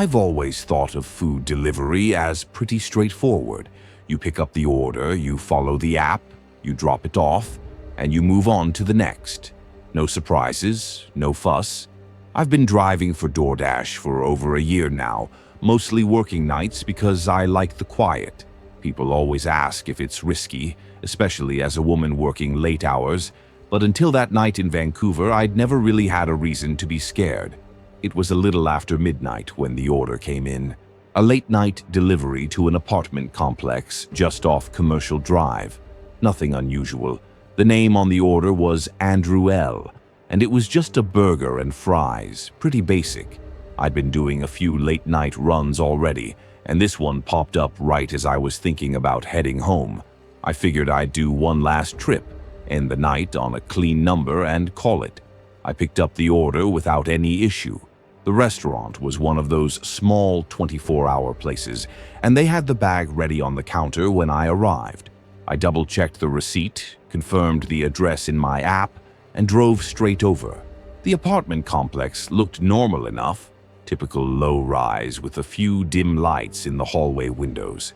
I've always thought of food delivery as pretty straightforward. You pick up the order, you follow the app, you drop it off, and you move on to the next. No surprises, no fuss. I've been driving for DoorDash for over a year now, mostly working nights because I like the quiet. People always ask if it's risky, especially as a woman working late hours, but until that night in Vancouver, I'd never really had a reason to be scared. It was a little after midnight when the order came in. A late-night delivery to an apartment complex just off Commercial Drive. Nothing unusual. The name on the order was Andrew L., and it was just a burger and fries, pretty basic. I'd been doing a few late-night runs already, and this one popped up right as I was thinking about heading home. I figured I'd do one last trip, end the night on a clean number and call it. I picked up the order without any issue. The restaurant was one of those small 24-hour places, and they had the bag ready on the counter when I arrived. I double-checked the receipt, confirmed the address in my app, and drove straight over. The apartment complex looked normal enough, typical low-rise with a few dim lights in the hallway windows.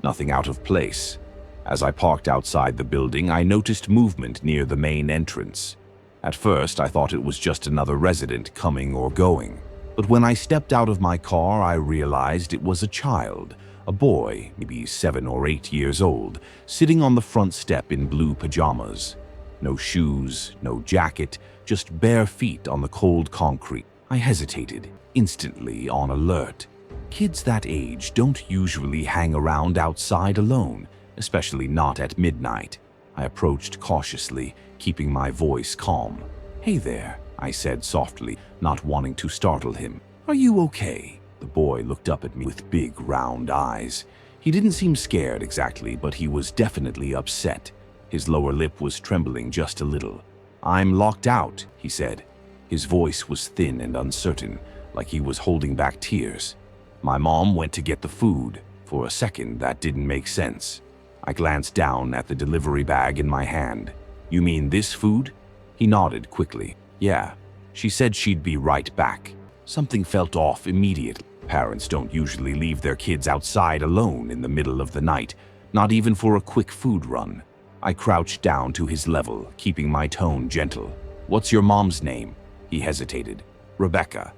Nothing out of place. As I parked outside the building, I noticed movement near the main entrance. At first, I thought it was just another resident coming or going. But when I stepped out of my car, I realized it was a child, a boy, maybe 7 or 8 years old, sitting on the front step in blue pajamas. No shoes, no jacket, just bare feet on the cold concrete. I hesitated, instantly on alert. Kids that age don't usually hang around outside alone, especially not at midnight. I approached cautiously, keeping my voice calm. "Hey there," I said softly, not wanting to startle him. "Are you okay?" The boy looked up at me with big, round eyes. He didn't seem scared exactly, but he was definitely upset. His lower lip was trembling just a little. "I'm locked out," he said. His voice was thin and uncertain, like he was holding back tears. "My mom went to get the food." For a second, that didn't make sense. I glanced down at the delivery bag in my hand. "You mean this food?" He nodded quickly. "Yeah. She said she'd be right back." Something felt off immediately. Parents don't usually leave their kids outside alone in the middle of the night, not even for a quick food run. I crouched down to his level, keeping my tone gentle. "What's your mom's name?" He hesitated. "Rebecca."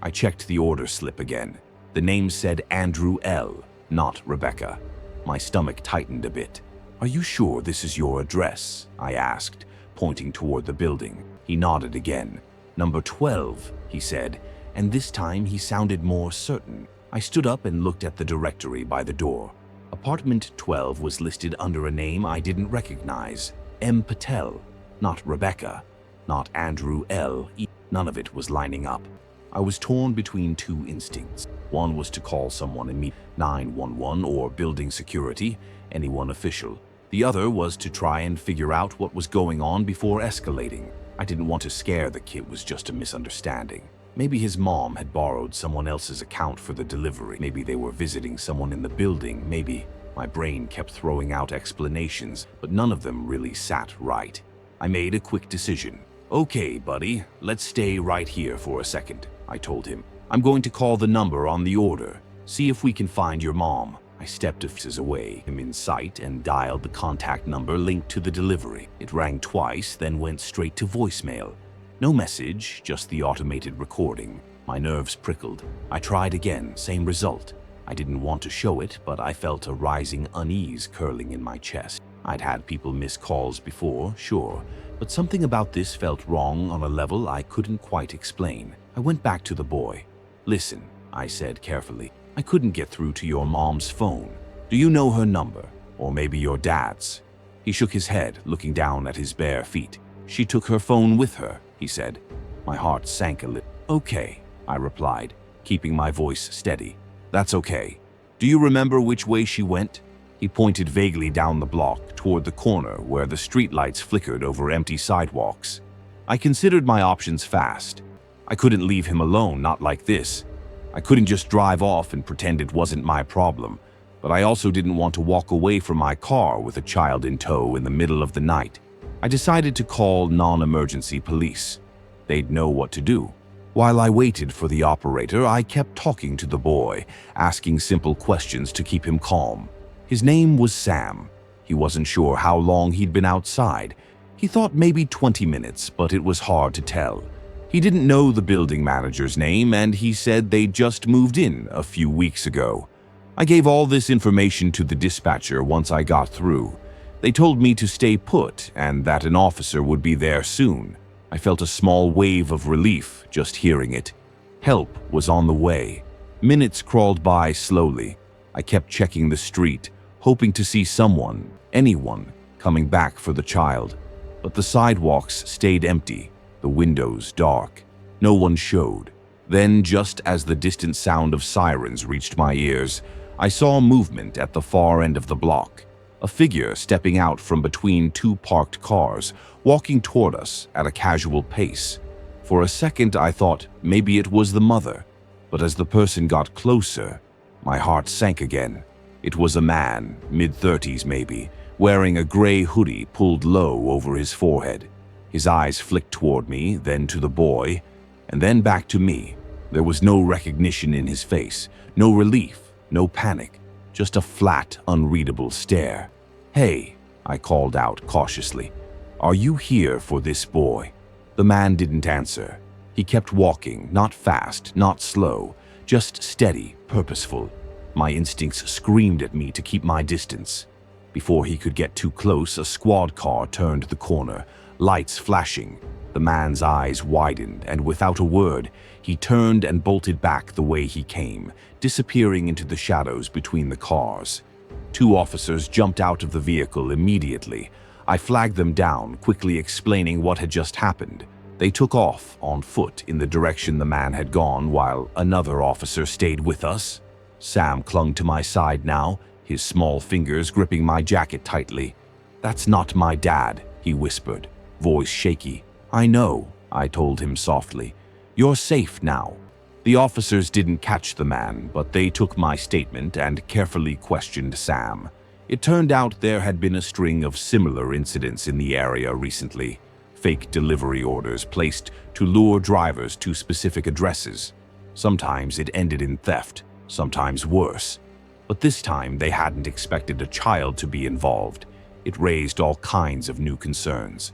I checked the order slip again. The name said Andrew L., not Rebecca. My stomach tightened a bit. "Are you sure this is your address?" I asked, pointing toward the building. He nodded again. "Number 12, he said, and this time he sounded more certain. I stood up and looked at the directory by the door. Apartment 12 was listed under a name I didn't recognize. M. Patel. Not Rebecca. Not Andrew L. None of it was lining up. I was torn between two instincts. One was to call someone immediately, 911 or building security, anyone official. The other was to try and figure out what was going on before escalating. I didn't want to scare the kid. It was just a misunderstanding. Maybe his mom had borrowed someone else's account for the delivery. Maybe they were visiting someone in the building. Maybe. My brain kept throwing out explanations, but none of them really sat right. I made a quick decision. "Okay, buddy, let's stay right here for a second," I told him. "I'm going to call the number on the order. See if we can find your mom." I stepped a few away, him in sight, and dialed the contact number linked to the delivery. It rang twice, then went straight to voicemail. No message, just the automated recording. My nerves prickled. I tried again, same result. I didn't want to show it, but I felt a rising unease curling in my chest. I'd had people miss calls before, sure, but something about this felt wrong on a level I couldn't quite explain. I went back to the boy. "Listen," I said carefully, "I couldn't get through to your mom's phone. Do you know her number? Or maybe your dad's?" He shook his head, looking down at his bare feet. "She took her phone with her," he said. My heart sank a little. "Okay," I replied, keeping my voice steady. "That's okay. Do you remember which way she went?" He pointed vaguely down the block toward the corner where the streetlights flickered over empty sidewalks. I considered my options fast. I couldn't leave him alone, not like this. I couldn't just drive off and pretend it wasn't my problem, but I also didn't want to walk away from my car with a child in tow in the middle of the night. I decided to call non-emergency police. They'd know what to do. While I waited for the operator, I kept talking to the boy, asking simple questions to keep him calm. His name was Sam. He wasn't sure how long he'd been outside. He thought maybe 20 minutes, but it was hard to tell. He didn't know the building manager's name, and he said they'd just moved in a few weeks ago. I gave all this information to the dispatcher once I got through. They told me to stay put and that an officer would be there soon. I felt a small wave of relief just hearing it. Help was on the way. Minutes crawled by slowly. I kept checking the street, hoping to see someone, anyone, coming back for the child. But the sidewalks stayed empty, the windows dark. No one showed. Then, just as the distant sound of sirens reached my ears, I saw movement at the far end of the block. A figure stepping out from between two parked cars, walking toward us at a casual pace. For a second, I thought maybe it was the mother. But as the person got closer, my heart sank again. It was a man, mid-30s maybe, wearing a gray hoodie pulled low over his forehead. His eyes flicked toward me, then to the boy, and then back to me. There was no recognition in his face, no relief, no panic, just a flat, unreadable stare. "Hey," I called out cautiously. "Are you here for this boy?" The man didn't answer. He kept walking, not fast, not slow, just steady, purposeful. My instincts screamed at me to keep my distance. Before he could get too close, a squad car turned the corner, lights flashing. The man's eyes widened, and without a word, he turned and bolted back the way he came, disappearing into the shadows between the cars. Two officers jumped out of the vehicle immediately. I flagged them down, quickly explaining what had just happened. They took off on foot in the direction the man had gone, while another officer stayed with us. Sam clung to my side now, his small fingers gripping my jacket tightly. "That's not my dad," he whispered, voice shaky. "I know," I told him softly. "You're safe now." The officers didn't catch the man, but they took my statement and carefully questioned Sam. It turned out there had been a string of similar incidents in the area recently. Fake delivery orders placed to lure drivers to specific addresses. Sometimes it ended in theft, sometimes worse. But this time they hadn't expected a child to be involved. It raised all kinds of new concerns.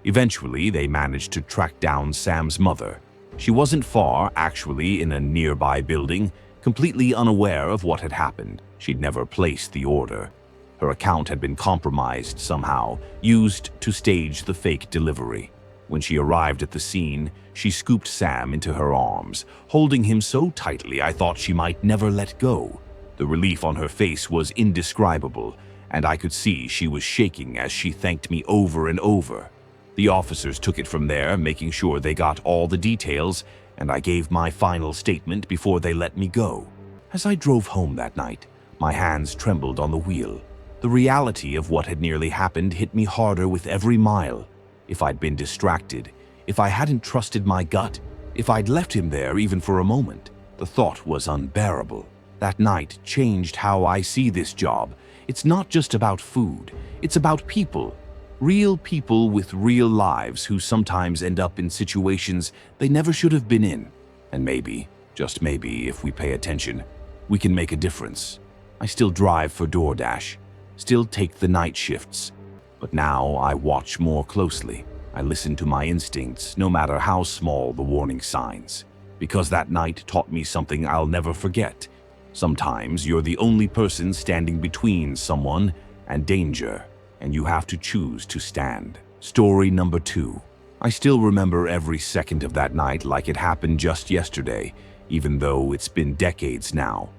Eventually, they managed to track down Sam's mother. She wasn't far, actually, in a nearby building, completely unaware of what had happened. She'd never placed the order. Her account had been compromised somehow, used to stage the fake delivery. When she arrived at the scene, she scooped Sam into her arms, holding him so tightly I thought she might never let go. The relief on her face was indescribable, and I could see she was shaking as she thanked me over and over. The officers took it from there, making sure they got all the details, and I gave my final statement before they let me go. As I drove home that night, my hands trembled on the wheel. The reality of what had nearly happened hit me harder with every mile. If I'd been distracted, if I hadn't trusted my gut, if I'd left him there even for a moment, the thought was unbearable. That night changed how I see this job. It's not just about food, it's about people. Real people with real lives who sometimes end up in situations they never should have been in. And maybe, just maybe, if we pay attention, we can make a difference. I still drive for DoorDash, still take the night shifts, but now I watch more closely. I listen to my instincts, no matter how small the warning signs. Because that night taught me something I'll never forget. Sometimes you're the only person standing between someone and danger, and you have to choose to stand. Story number 2. I still remember every second of that night like it happened just yesterday, even though it's been decades now.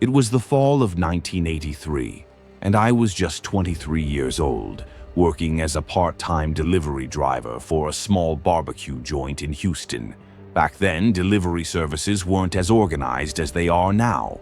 It was the fall of 1983, and I was just 23 years old, working as a part-time delivery driver for a small barbecue joint in Houston. Back then, delivery services weren't as organized as they are now.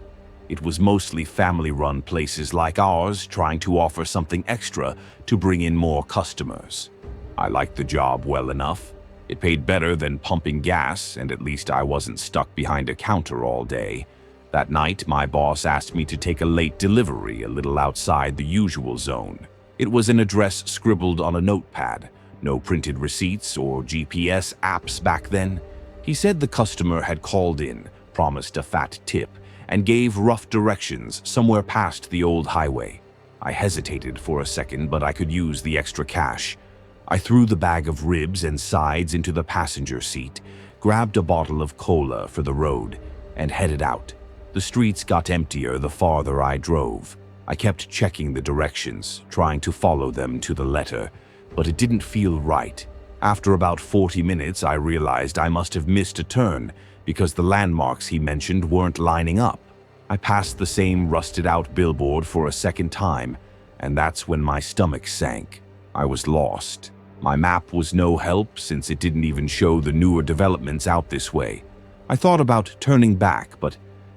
It was mostly family-run places like ours trying to offer something extra to bring in more customers. I liked the job well enough. It paid better than pumping gas, and at least I wasn't stuck behind a counter all day. That night, my boss asked me to take a late delivery a little outside the usual zone. It was an address scribbled on a notepad, no printed receipts or GPS apps back then. He said the customer had called in, promised a fat tip, and gave rough directions somewhere past the old highway. I hesitated for a second, but I could use the extra cash. I threw the bag of ribs and sides into the passenger seat, grabbed a bottle of cola for the road, and headed out. The streets got emptier the farther I drove. I kept checking the directions, trying to follow them to the letter, but it didn't feel right. After about 40 minutes, I realized I must have missed a turn because the landmarks he mentioned weren't lining up. I passed the same rusted-out billboard for a second time, and that's when my stomach sank. I was lost. My map was no help since it didn't even show the newer developments out this way. I thought about turning back, but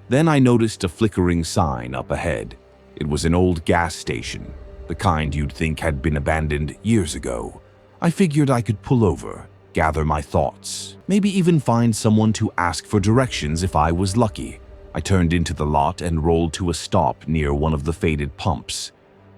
then I noticed a flickering sign up ahead. It was an old gas station, the kind you'd think had been abandoned years ago. I figured I could pull over, gather my thoughts, maybe even find someone to ask for directions if I was lucky. I turned into the lot and rolled to a stop near one of the faded pumps.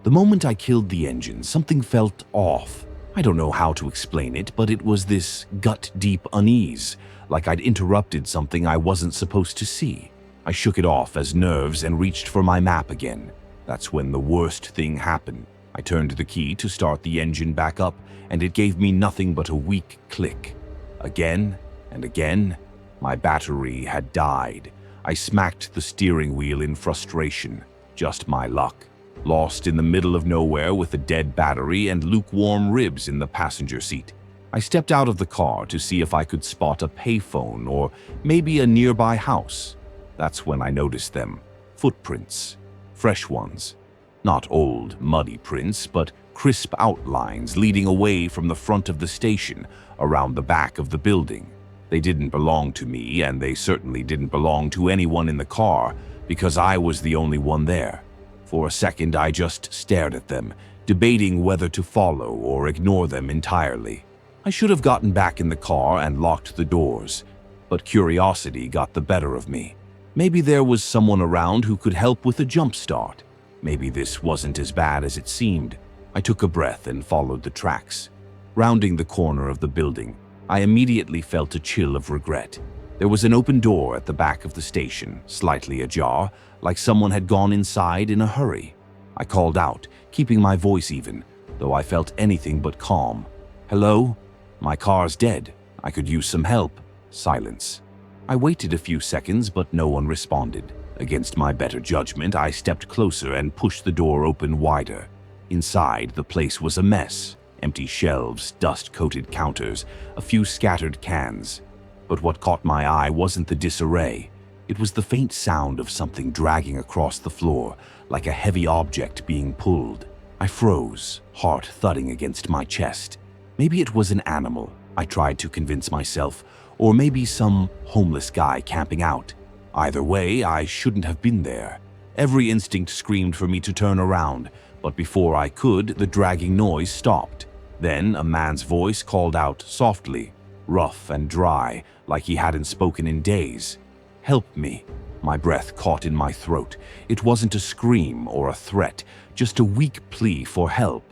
The moment I killed the engine, something felt off. I don't know how to explain it, but it was this gut-deep unease, like I'd interrupted something I wasn't supposed to see. I shook it off as nerves and reached for my map again. That's when the worst thing happened. I turned the key to start the engine back up, and it gave me nothing but a weak click. Again and again, my battery had died. I smacked the steering wheel in frustration. Just my luck. Lost in the middle of nowhere with a dead battery and lukewarm ribs in the passenger seat. I stepped out of the car to see if I could spot a payphone or maybe a nearby house. That's when I noticed them. Footprints. Fresh ones. Not old, muddy prints, but crisp outlines leading away from the front of the station around the back of the building. They didn't belong to me, and they certainly didn't belong to anyone in the car because I was the only one there. For a second, I just stared at them, debating whether to follow or ignore them entirely. I should have gotten back in the car and locked the doors, but curiosity got the better of me. Maybe there was someone around who could help with a jump start. Maybe this wasn't as bad as it seemed. I took a breath and followed the tracks. Rounding the corner of the building, I immediately felt a chill of regret. There was an open door at the back of the station, slightly ajar, like someone had gone inside in a hurry. I called out, keeping my voice even, though I felt anything but calm. "Hello? My car's dead. I could use some help." Silence. I waited a few seconds, but no one responded. Against my better judgment, I stepped closer and pushed the door open wider. Inside, the place was a mess. Empty shelves, dust-coated counters, a few scattered cans. But what caught my eye wasn't the disarray. It was the faint sound of something dragging across the floor, like a heavy object being pulled. I froze, heart thudding against my chest. Maybe it was an animal, I tried to convince myself, or maybe some homeless guy camping out. Either way, I shouldn't have been there. Every instinct screamed for me to turn around, but before I could, the dragging noise stopped. Then a man's voice called out softly, rough and dry, like he hadn't spoken in days. "Help me." My breath caught in my throat. It wasn't a scream or a threat, just a weak plea for help.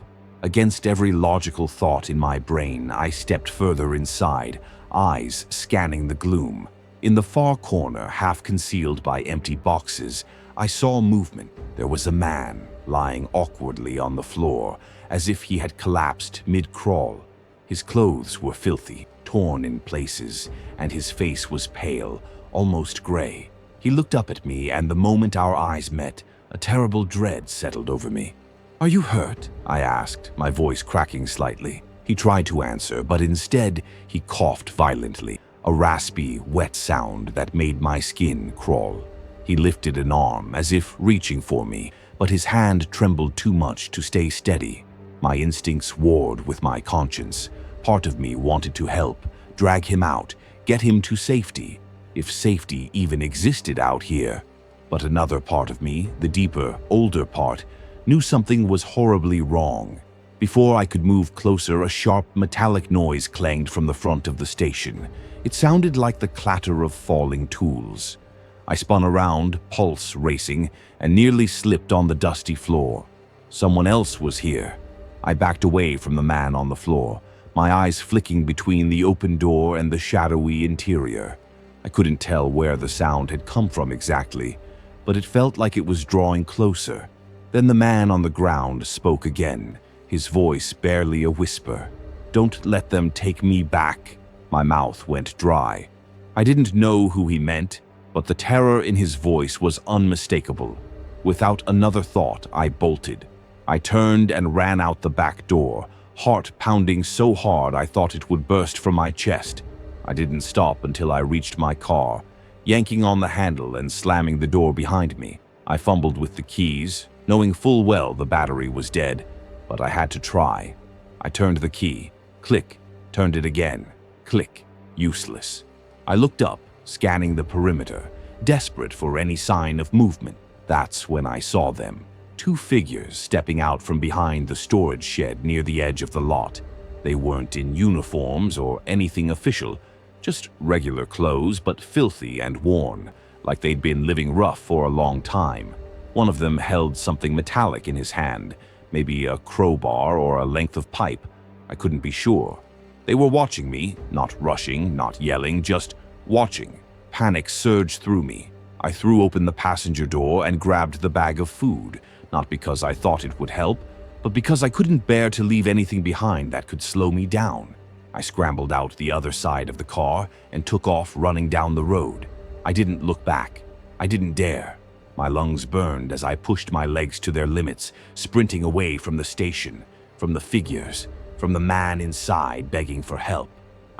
Against every logical thought in my brain, I stepped further inside, eyes scanning the gloom. In the far corner, half concealed by empty boxes, I saw movement. There was a man lying awkwardly on the floor, as if he had collapsed mid-crawl. His clothes were filthy, torn in places, and his face was pale, almost gray. He looked up at me, and the moment our eyes met, a terrible dread settled over me. "Are you hurt?" I asked, my voice cracking slightly. He tried to answer, but instead he coughed violently, a raspy, wet sound that made my skin crawl. He lifted an arm, as if reaching for me, but his hand trembled too much to stay steady. My instincts warred with my conscience. Part of me wanted to help, drag him out, get him to safety, if safety even existed out here. But another part of me, the deeper, older part, knew something was horribly wrong. Before I could move closer, a sharp metallic noise clanged from the front of the station. It sounded like the clatter of falling tools. I spun around, pulse racing, and nearly slipped on the dusty floor. Someone else was here. I backed away from the man on the floor, my eyes flicking between the open door and the shadowy interior. I couldn't tell where the sound had come from exactly, but it felt like it was drawing closer. Then the man on the ground spoke again, his voice barely a whisper. "Don't let them take me back." My mouth went dry. I didn't know who he meant, but the terror in his voice was unmistakable. Without another thought, I bolted. I turned and ran out the back door, heart pounding so hard I thought it would burst from my chest. I didn't stop until I reached my car, yanking on the handle and slamming the door behind me. I fumbled with the keys, knowing full well the battery was dead, but I had to try. I turned the key. Click. Turned it again. Click. Useless. I looked up, scanning the perimeter, desperate for any sign of movement. That's when I saw them. Two figures stepping out from behind the storage shed near the edge of the lot. They weren't in uniforms or anything official, just regular clothes but filthy and worn, like they'd been living rough for a long time. One of them held something metallic in his hand, maybe a crowbar or a length of pipe. I couldn't be sure. They were watching me, not rushing, not yelling, just watching. Panic surged through me. I threw open the passenger door and grabbed the bag of food, not because I thought it would help, but because I couldn't bear to leave anything behind that could slow me down. I scrambled out the other side of the car and took off running down the road. I didn't look back. I didn't dare. My lungs burned as I pushed my legs to their limits, sprinting away from the station, from the figures, from the man inside begging for help.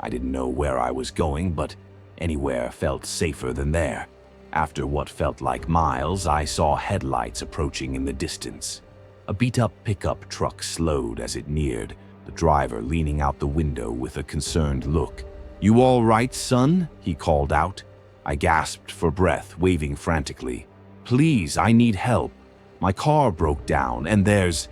I didn't know where I was going, but anywhere felt safer than there. After what felt like miles, I saw headlights approaching in the distance. A beat-up pickup truck slowed as it neared, the driver leaning out the window with a concerned look. "You all right, son?" he called out. I gasped for breath, waving frantically. "Please, I need help. My car broke down, and there's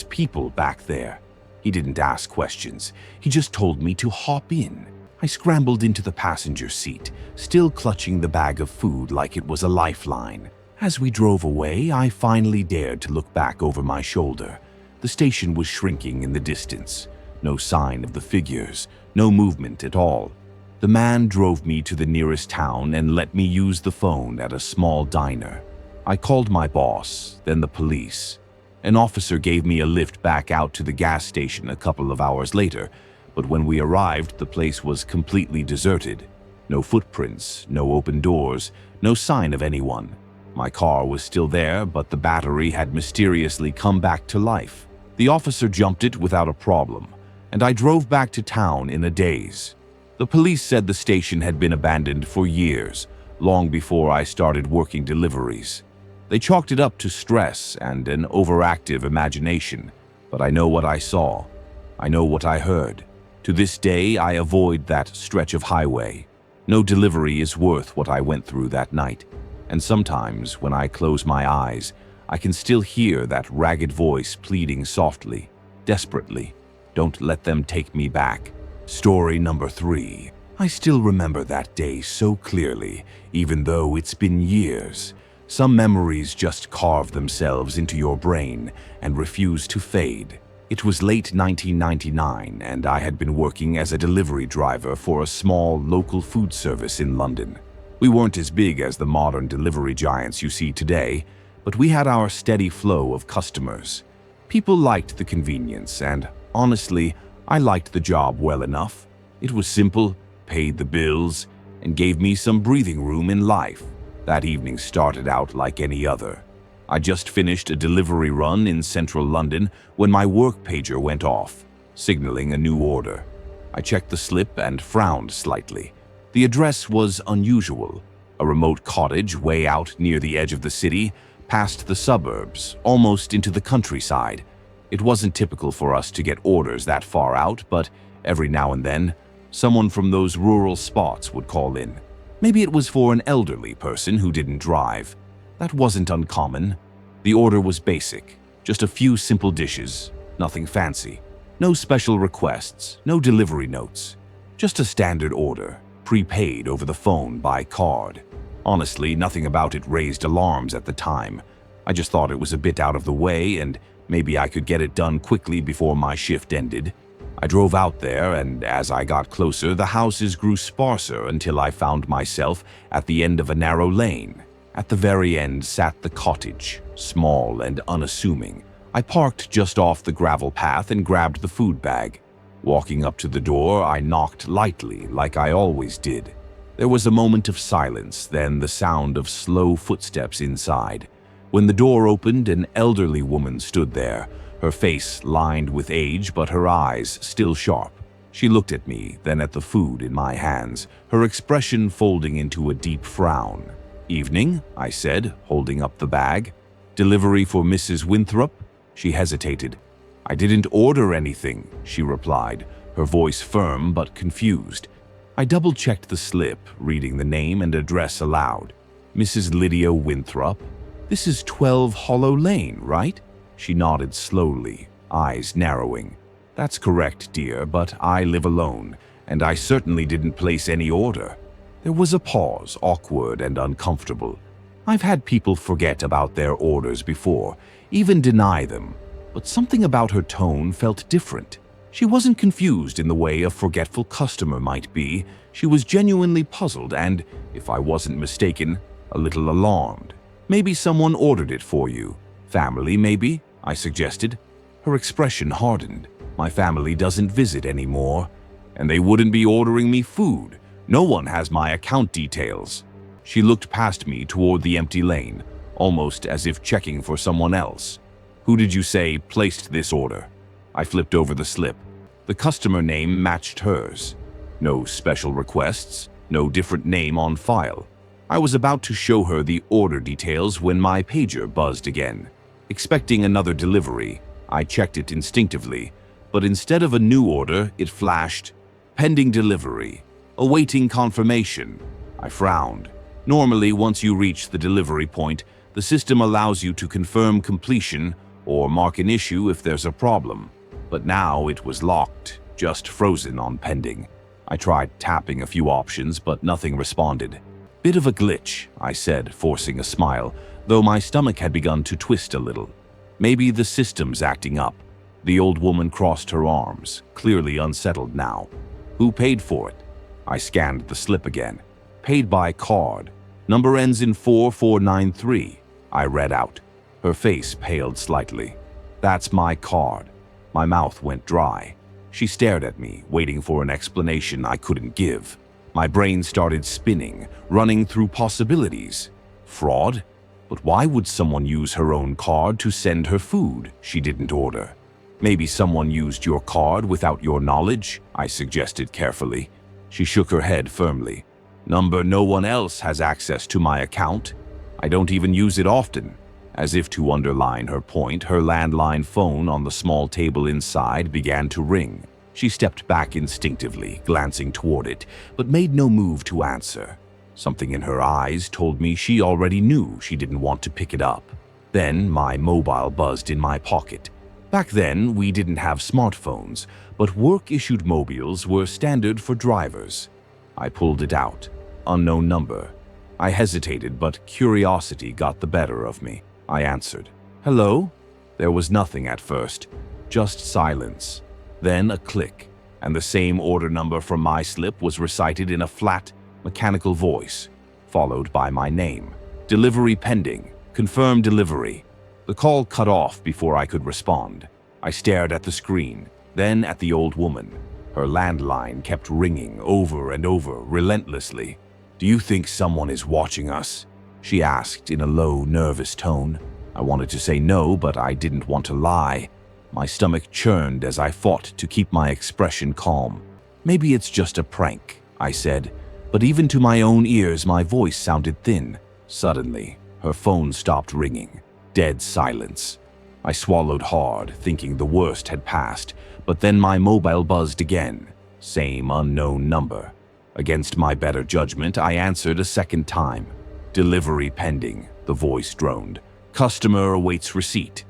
people back there." He didn't ask questions. He just told me to hop in. I scrambled into the passenger seat, still clutching the bag of food like it was a lifeline. As we drove away, I finally dared to look back over my shoulder. The station was shrinking in the distance. No sign of the figures, no movement at all. The man drove me to the nearest town and let me use the phone at a small diner. I called my boss, then the police. An officer gave me a lift back out to the gas station a couple of hours later, but when we arrived, the place was completely deserted. No footprints, no open doors, no sign of anyone. My car was still there, but the battery had mysteriously come back to life. The officer jumped it without a problem, and I drove back to town in a daze. The police said the station had been abandoned for years, long before I started working deliveries. They chalked it up to stress and an overactive imagination, but I know what I saw. I know what I heard. To this day, I avoid that stretch of highway. No delivery is worth what I went through that night. And sometimes, when I close my eyes, I can still hear that ragged voice pleading softly, desperately, "Don't let them take me back." Story number 3. I still remember that day so clearly, even though it's been years. Some memories just carve themselves into your brain and refuse to fade. It was late 1999, and I had been working as a delivery driver for a small local food service in London. We weren't as big as the modern delivery giants you see today, but we had our steady flow of customers. People liked the convenience, and honestly, I liked the job well enough. It was simple, paid the bills, and gave me some breathing room in life. That evening started out like any other. I just finished a delivery run in central London when my work pager went off, signaling a new order. I checked the slip and frowned slightly. The address was unusual. A remote cottage way out near the edge of the city, past the suburbs, almost into the countryside. It wasn't typical for us to get orders that far out, but every now and then, someone from those rural spots would call in. Maybe it was for an elderly person who didn't drive. That wasn't uncommon. The order was basic, just a few simple dishes, nothing fancy. No special requests, no delivery notes. Just a standard order, prepaid over the phone by card. Honestly, nothing about it raised alarms at the time. I just thought it was a bit out of the way and maybe I could get it done quickly before my shift ended. I drove out there, and as I got closer, the houses grew sparser until I found myself at the end of a narrow lane. At the very end sat the cottage, small and unassuming. I parked just off the gravel path and grabbed the food bag. Walking up to the door, I knocked lightly, like I always did. There was a moment of silence, then the sound of slow footsteps inside. When the door opened, an elderly woman stood there, her face lined with age but her eyes still sharp. She looked at me, then at the food in my hands, her expression folding into a deep frown. "Evening," I said, holding up the bag. "Delivery for Mrs. Winthrop?" She hesitated. "I didn't order anything," she replied, her voice firm but confused. I double-checked the slip, reading the name and address aloud. "Mrs. Lydia Winthrop? This is 12 Hollow Lane, right?" She nodded slowly, eyes narrowing. "That's correct, dear, but I live alone, and I certainly didn't place any order." There was a pause, awkward and uncomfortable. I've had people forget about their orders before, even deny them, but something about her tone felt different. She wasn't confused in the way a forgetful customer might be. She was genuinely puzzled and, if I wasn't mistaken, a little alarmed. "Maybe someone ordered it for you. Family, maybe?" I suggested. Her expression hardened. "My family doesn't visit anymore, and they wouldn't be ordering me food. No one has my account details." She looked past me toward the empty lane, almost as if checking for someone else. "Who did you say placed this order?" I flipped over the slip. The customer name matched hers. No special requests, no different name on file. I was about to show her the order details when my pager buzzed again. Expecting another delivery, I checked it instinctively, but instead of a new order, it flashed, "Pending delivery. Awaiting confirmation." I frowned. Normally, once you reach the delivery point, the system allows you to confirm completion or mark an issue if there's a problem. But now it was locked, just frozen on pending. I tried tapping a few options, but nothing responded. "Bit of a glitch," I said, forcing a smile, though my stomach had begun to twist a little. "Maybe the system's acting up." The old woman crossed her arms, clearly unsettled now. "Who paid for it?" I scanned the slip again. "Paid by card. Number ends in 4493. I read out. Her face paled slightly. "That's my card." My mouth went dry. She stared at me, waiting for an explanation I couldn't give. My brain started spinning, running through possibilities. Fraud? But why would someone use her own card to send her food she didn't order? "Maybe someone used your card without your knowledge," I suggested carefully. She shook her head firmly. No one else has access to my account. I don't even use it often." As if to underline her point, her landline phone on the small table inside began to ring. She stepped back instinctively, glancing toward it, but made no move to answer. Something in her eyes told me she already knew she didn't want to pick it up. Then my mobile buzzed in my pocket. Back then, we didn't have smartphones, but work-issued mobiles were standard for drivers. I pulled it out. Unknown number. I hesitated, but curiosity got the better of me. I answered. "Hello?" There was nothing at first, just silence. Then a click, and the same order number from my slip was recited in a flat, mechanical voice, followed by my name. "Delivery pending. Confirm delivery." The call cut off before I could respond. I stared at the screen, then at the old woman. Her landline kept ringing over and over, relentlessly. "Do you think someone is watching us?" she asked in a low, nervous tone. I wanted to say no, but I didn't want to lie. My stomach churned as I fought to keep my expression calm. "Maybe it's just a prank," I said, but even to my own ears my voice sounded thin. Suddenly, her phone stopped ringing. Dead silence. I swallowed hard, thinking the worst had passed, but then my mobile buzzed again. Same unknown number. Against my better judgment, I answered a second time. "Delivery pending," the voice droned. "Customer awaits receipt."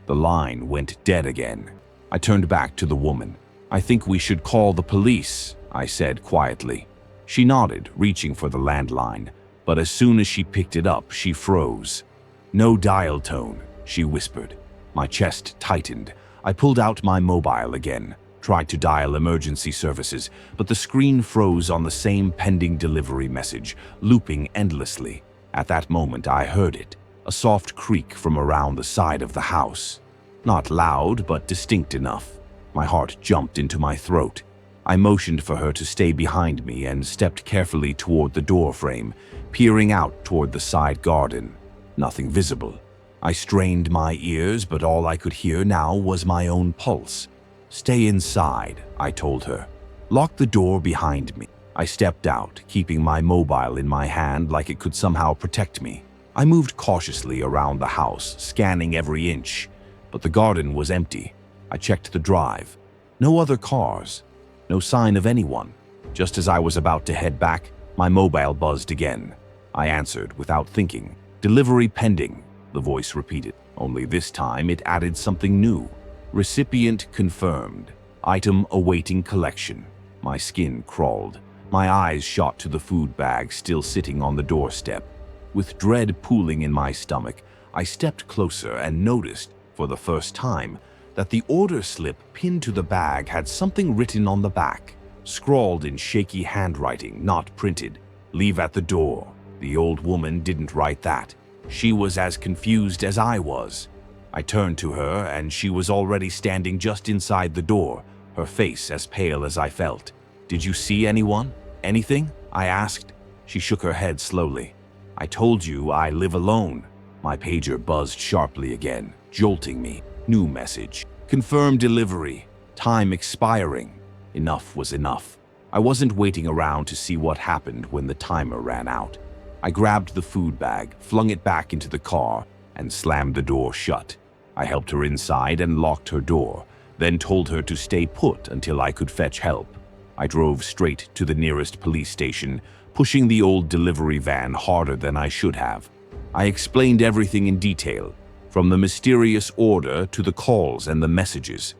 The line went dead again. I turned back to the woman. "I think we should call the police," I said quietly. She nodded, reaching for the landline, but as soon as she picked it up, she froze. "No dial tone," she whispered. My chest tightened. I pulled out my mobile again. Tried to dial emergency services, but the screen froze on the same pending delivery message, looping endlessly. At that moment, I heard it, a soft creak from around the side of the house. Not loud, but distinct enough. My heart jumped into my throat. I motioned for her to stay behind me and stepped carefully toward the door frame, peering out toward the side garden. Nothing visible. I strained my ears, but all I could hear now was my own pulse. "Stay inside," I told her. "Lock the door behind me." I stepped out, keeping my mobile in my hand like it could somehow protect me. I moved cautiously around the house, scanning every inch, but the garden was empty. I checked the drive. No other cars. No sign of anyone. Just as I was about to head back, my mobile buzzed again. I answered without thinking. "Delivery pending," the voice repeated. Only this time it added something new. "Recipient confirmed. Item awaiting collection." My skin crawled. My eyes shot to the food bag still sitting on the doorstep. With dread pooling in my stomach, I stepped closer and noticed, for the first time, that the order slip pinned to the bag had something written on the back, scrawled in shaky handwriting, not printed. "Leave at the door." The old woman didn't write that. She was as confused as I was. I turned to her, and she was already standing just inside the door, her face as pale as I felt. "Did you see anyone? Anything?" I asked. She shook her head slowly. "I told you I live alone." My pager buzzed sharply again, jolting me. New message. "Confirm delivery. Time expiring." Enough was enough. I wasn't waiting around to see what happened when the timer ran out. I grabbed the food bag, flung it back into the car, and slammed the door shut. I helped her inside and locked her door, then told her to stay put until I could fetch help. I drove straight to the nearest police station, pushing the old delivery van harder than I should have. I explained everything in detail, from the mysterious order to the calls and the messages.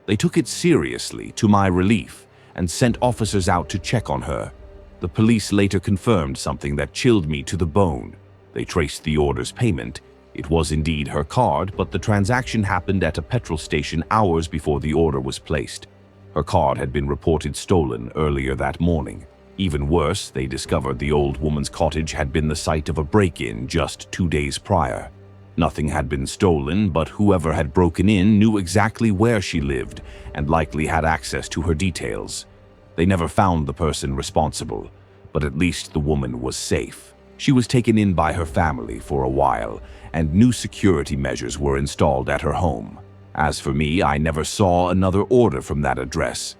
They took it seriously, to my relief, and sent officers out to check on her. The police later confirmed something that chilled me to the bone. They traced the order's payment. It was indeed her card, but the transaction happened at a petrol station hours before the order was placed. Her card had been reported stolen earlier that morning. Even worse, they discovered the old woman's cottage had been the site of a break-in just 2 days prior. Nothing had been stolen, but whoever had broken in knew exactly where she lived and likely had access to her details. They never found the person responsible, but at least the woman was safe. She was taken in by her family for a while, and new security measures were installed at her home. As for me, I never saw another order from that address.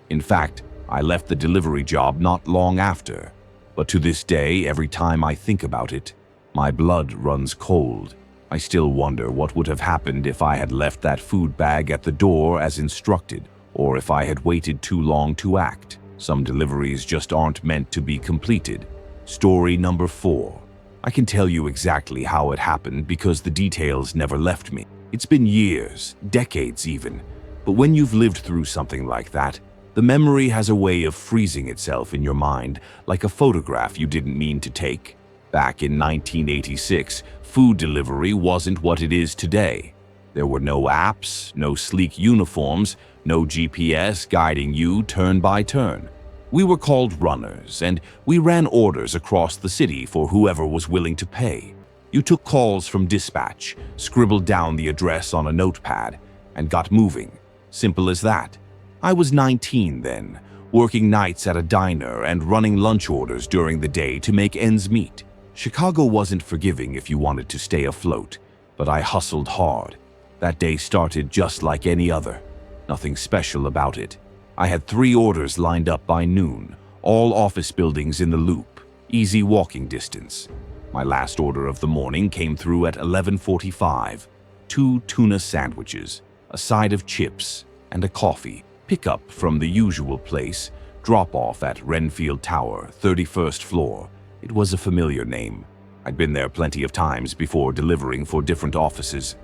In fact, I left the delivery job not long after. But to this day, every time I think about it, my blood runs cold. I still wonder what would have happened if I had left that food bag at the door as instructed, or if I had waited too long to act. Some deliveries just aren't meant to be completed. Story number 4. I can tell you exactly how it happened because the details never left me. It's been years, decades even, but when you've lived through something like that, the memory has a way of freezing itself in your mind, like a photograph you didn't mean to take. Back in 1986, food delivery wasn't what it is today. There were no apps, no sleek uniforms, no GPS guiding you turn by turn. We were called runners, and we ran orders across the city for whoever was willing to pay. You took calls from dispatch, scribbled down the address on a notepad, and got moving. Simple as that. I was 19 then, working nights at a diner and running lunch orders during the day to make ends meet. Chicago wasn't forgiving if you wanted to stay afloat, but I hustled hard. That day started just like any other. Nothing special about it. I had 3 orders lined up by noon, all office buildings in the loop, easy walking distance. My last order of the morning came through at 11:45. 2 tuna sandwiches, a side of chips, and a coffee. Pickup from the usual place, drop off at Renfield Tower, 31st floor. It was a familiar name. I'd been there plenty of times before delivering for different offices.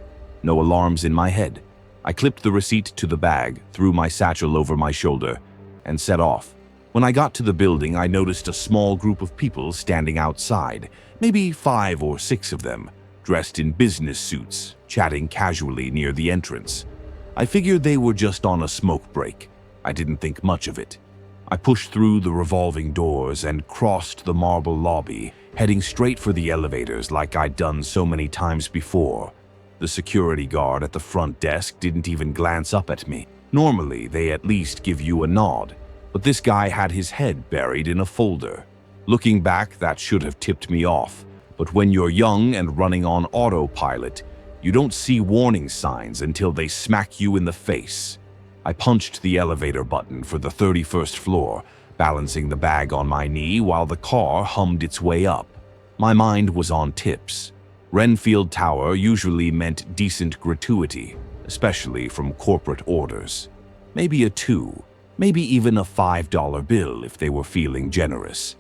No alarms in my head. I clipped the receipt to the bag, threw my satchel over my shoulder, and set off. When I got to the building, I noticed a small group of people standing outside, maybe 5 or 6 of them, dressed in business suits, chatting casually near the entrance. I figured they were just on a smoke break. I didn't think much of it. I pushed through the revolving doors and crossed the marble lobby, heading straight for the elevators like I'd done so many times before. The security guard at the front desk didn't even glance up at me. Normally, they at least give you a nod, but this guy had his head buried in a folder. Looking back, that should have tipped me off, but when you're young and running on autopilot, you don't see warning signs until they smack you in the face. I punched the elevator button for the 31st floor, balancing the bag on my knee while the car hummed its way up. My mind was on tips. Renfield Tower usually meant decent gratuity, especially from corporate orders. Maybe a $2, maybe even a $5 bill if they were feeling generous.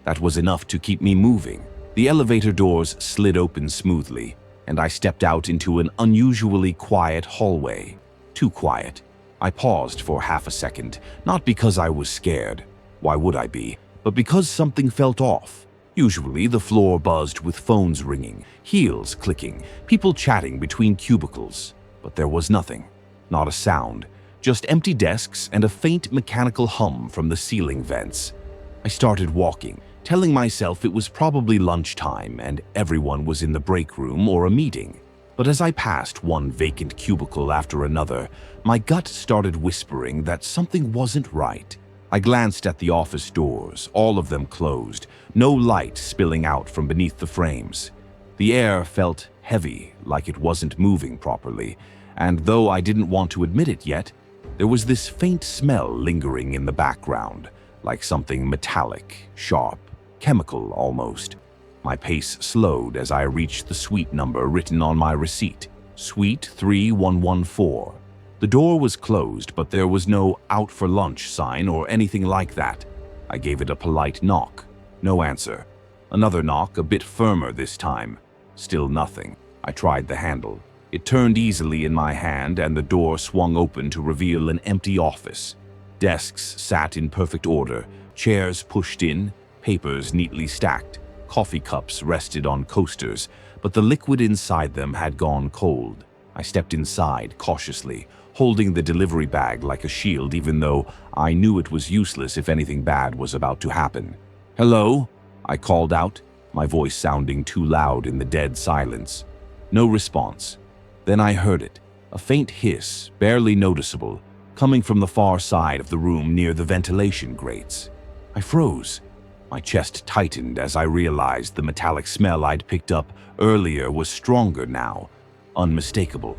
That was enough to keep me moving. The elevator doors slid open smoothly, and I stepped out into an unusually quiet hallway. Too quiet. I paused for half a second, not because I was scared. Why would I be? But because something felt off. Usually, the floor buzzed with phones ringing, heels clicking, people chatting between cubicles. But there was nothing. Not a sound. Just empty desks and a faint mechanical hum from the ceiling vents. I started walking, telling myself it was probably lunchtime and everyone was in the break room or a meeting. But as I passed one vacant cubicle after another, my gut started whispering that something wasn't right. I glanced at the office doors, all of them closed, no light spilling out from beneath the frames. The air felt heavy, like it wasn't moving properly, and though I didn't want to admit it yet, there was this faint smell lingering in the background, like something metallic, sharp, chemical almost. My pace slowed as I reached the suite number written on my receipt, Suite 3114. The door was closed, but there was no "out for lunch" sign or anything like that. I gave it a polite knock. No answer. Another knock, a bit firmer this time. Still nothing. I tried the handle. It turned easily in my hand and the door swung open to reveal an empty office. Desks sat in perfect order, chairs pushed in, papers neatly stacked. Coffee cups rested on coasters, but the liquid inside them had gone cold. I stepped inside cautiously, holding the delivery bag like a shield even though I knew it was useless if anything bad was about to happen. "Hello?" I called out, my voice sounding too loud in the dead silence. No response. Then I heard it, a faint hiss, barely noticeable, coming from the far side of the room near the ventilation grates. I froze. My chest tightened as I realized the metallic smell I'd picked up earlier was stronger now, unmistakable.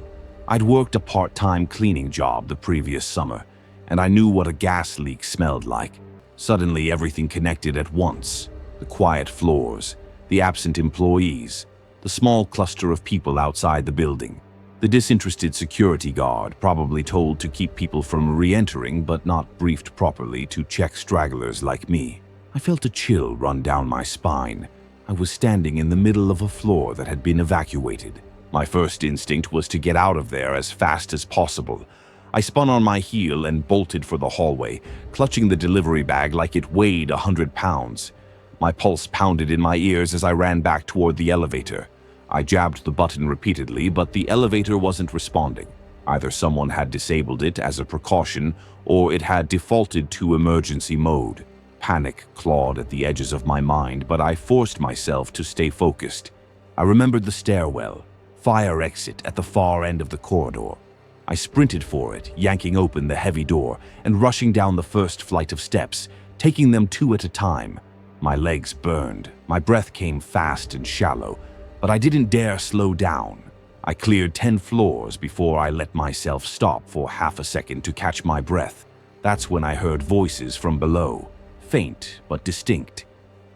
I'd worked a part-time cleaning job the previous summer, and I knew what a gas leak smelled like. Suddenly everything connected at once. The quiet floors, the absent employees, the small cluster of people outside the building, the disinterested security guard probably told to keep people from re-entering but not briefed properly to check stragglers like me. I felt a chill run down my spine. I was standing in the middle of a floor that had been evacuated. My first instinct was to get out of there as fast as possible. I spun on my heel and bolted for the hallway, clutching the delivery bag like it weighed 100 pounds. My pulse pounded in my ears as I ran back toward the elevator. I jabbed the button repeatedly, but the elevator wasn't responding. Either someone had disabled it as a precaution, or it had defaulted to emergency mode. Panic clawed at the edges of my mind, but I forced myself to stay focused. I remembered the stairwell, fire exit at the far end of the corridor. I sprinted for it, yanking open the heavy door and rushing down the first flight of steps, taking them two at a time. My legs burned, my breath came fast and shallow, but I didn't dare slow down. I cleared 10 floors before I let myself stop for half a second to catch my breath. That's when I heard voices from below. Faint but distinct.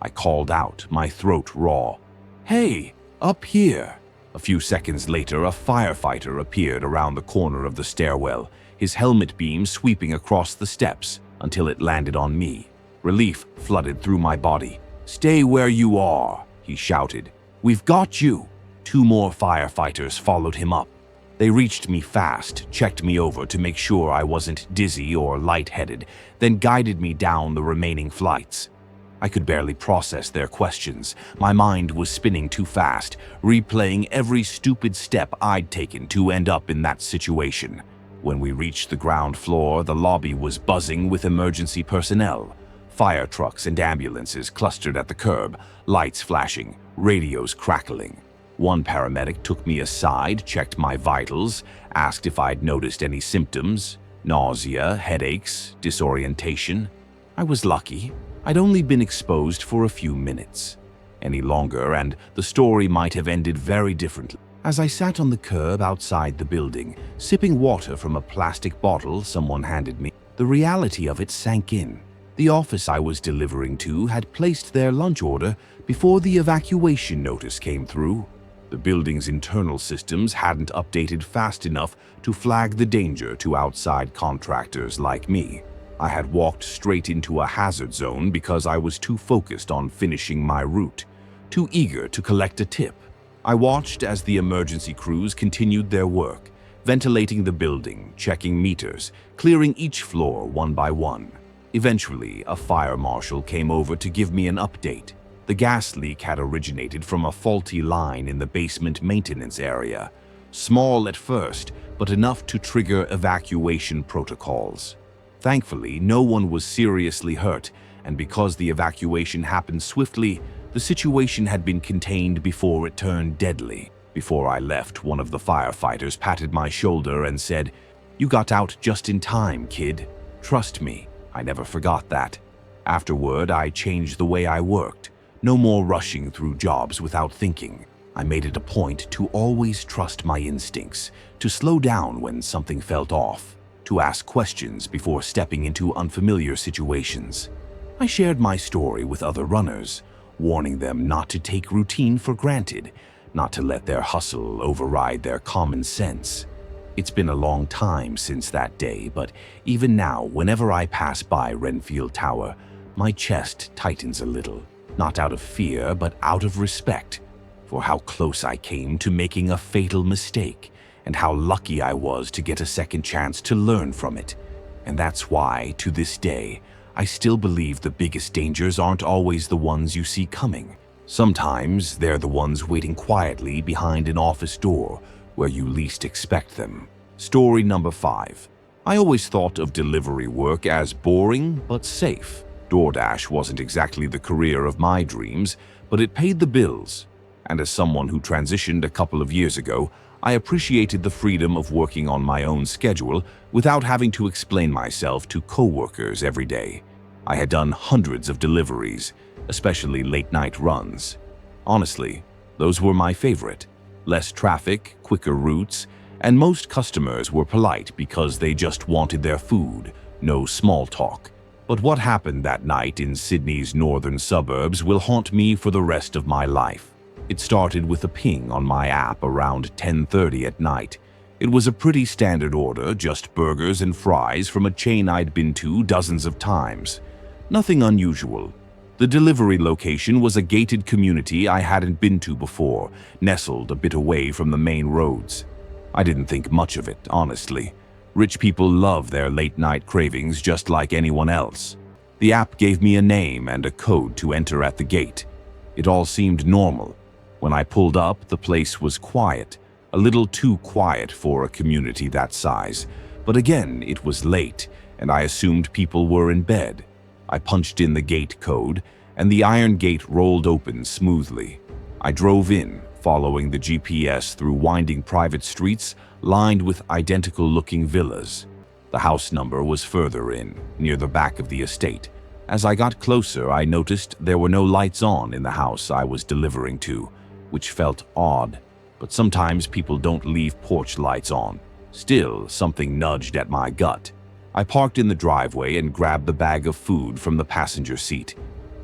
I called out, my throat raw. "Hey, up here!" A few seconds later, a firefighter appeared around the corner of the stairwell, his helmet beam sweeping across the steps until it landed on me. Relief flooded through my body. "Stay where you are," he shouted. "We've got you." 2 more firefighters followed him up. They reached me fast, checked me over to make sure I wasn't dizzy or lightheaded, then guided me down the remaining flights. I could barely process their questions. My mind was spinning too fast, replaying every stupid step I'd taken to end up in that situation. When we reached the ground floor, the lobby was buzzing with emergency personnel. Fire trucks and ambulances clustered at the curb, lights flashing, radios crackling. One paramedic took me aside, checked my vitals, asked if I'd noticed any symptoms: nausea, headaches, disorientation. I was lucky. I'd only been exposed for a few minutes. Any longer, and the story might have ended very differently. As I sat on the curb outside the building, sipping water from a plastic bottle someone handed me, the reality of it sank in. The office I was delivering to had placed their lunch order before the evacuation notice came through. The building's internal systems hadn't updated fast enough to flag the danger to outside contractors like me. I had walked straight into a hazard zone because I was too focused on finishing my route, too eager to collect a tip. I watched as the emergency crews continued their work, ventilating the building, checking meters, clearing each floor one by one. Eventually, a fire marshal came over to give me an update. The gas leak had originated from a faulty line in the basement maintenance area. Small at first, but enough to trigger evacuation protocols. Thankfully, no one was seriously hurt, and because the evacuation happened swiftly, the situation had been contained before it turned deadly. Before I left, one of the firefighters patted my shoulder and said, "You got out just in time, kid. Trust me." I never forgot that. Afterward, I changed the way I worked. No more rushing through jobs without thinking. I made it a point to always trust my instincts, to slow down when something felt off, to ask questions before stepping into unfamiliar situations. I shared my story with other runners, warning them not to take routine for granted, not to let their hustle override their common sense. It's been a long time since that day, but even now, whenever I pass by Renfield Tower, my chest tightens a little, not out of fear, but out of respect for how close I came to making a fatal mistake, and how lucky I was to get a second chance to learn from it. And that's why, to this day, I still believe the biggest dangers aren't always the ones you see coming. Sometimes they're the ones waiting quietly behind an office door where you least expect them. Story number 5. I always thought of delivery work as boring but safe. DoorDash wasn't exactly the career of my dreams, but it paid the bills. And as someone who transitioned a couple of years ago, I appreciated the freedom of working on my own schedule without having to explain myself to coworkers every day. I had done hundreds of deliveries, especially late-night runs. Honestly, those were my favorite. Less traffic, quicker routes, and most customers were polite because they just wanted their food, no small talk. But what happened that night in Sydney's northern suburbs will haunt me for the rest of my life. It started with a ping on my app around 10:30 at night. It was a pretty standard order, just burgers and fries from a chain I'd been to dozens of times. Nothing unusual. The delivery location was a gated community I hadn't been to before, nestled a bit away from the main roads. I didn't think much of it, honestly. Rich people love their late-night cravings just like anyone else. The app gave me a name and a code to enter at the gate. It all seemed normal. When I pulled up, the place was quiet, a little too quiet for a community that size. But again, it was late, and I assumed people were in bed. I punched in the gate code, and the iron gate rolled open smoothly. I drove in, following the GPS through winding private streets lined with identical-looking villas. The house number was further in, near the back of the estate. As I got closer, I noticed there were no lights on in the house I was delivering to, which felt odd. But sometimes people don't leave porch lights on. Still, something nudged at my gut. I parked in the driveway and grabbed the bag of food from the passenger seat.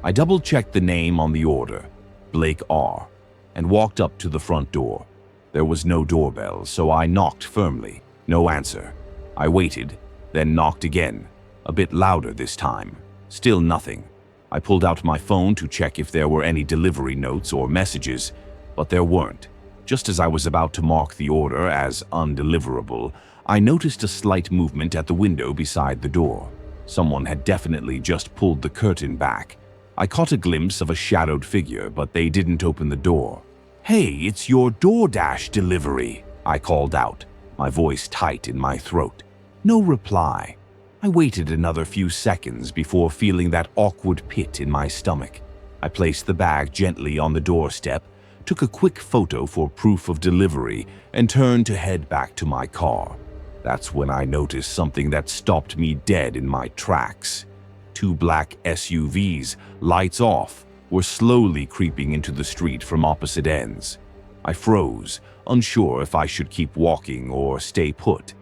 I double-checked the name on the order, Blake R., and walked up to the front door. There was no doorbell, so I knocked firmly. No answer. I waited, then knocked again, a bit louder this time. Still nothing. I pulled out my phone to check if there were any delivery notes or messages, but there weren't. Just as I was about to mark the order as undeliverable, I noticed a slight movement at the window beside the door. Someone had definitely just pulled the curtain back. I caught a glimpse of a shadowed figure, but they didn't open the door. "Hey, it's your DoorDash delivery," I called out, my voice tight in my throat. No reply. I waited another few seconds before feeling that awkward pit in my stomach. I placed the bag gently on the doorstep, took a quick photo for proof of delivery, and turned to head back to my car. That's when I noticed something that stopped me dead in my tracks. Two black SUVs, lights off, were slowly creeping into the street from opposite ends. I froze, unsure if I should keep walking or stay put.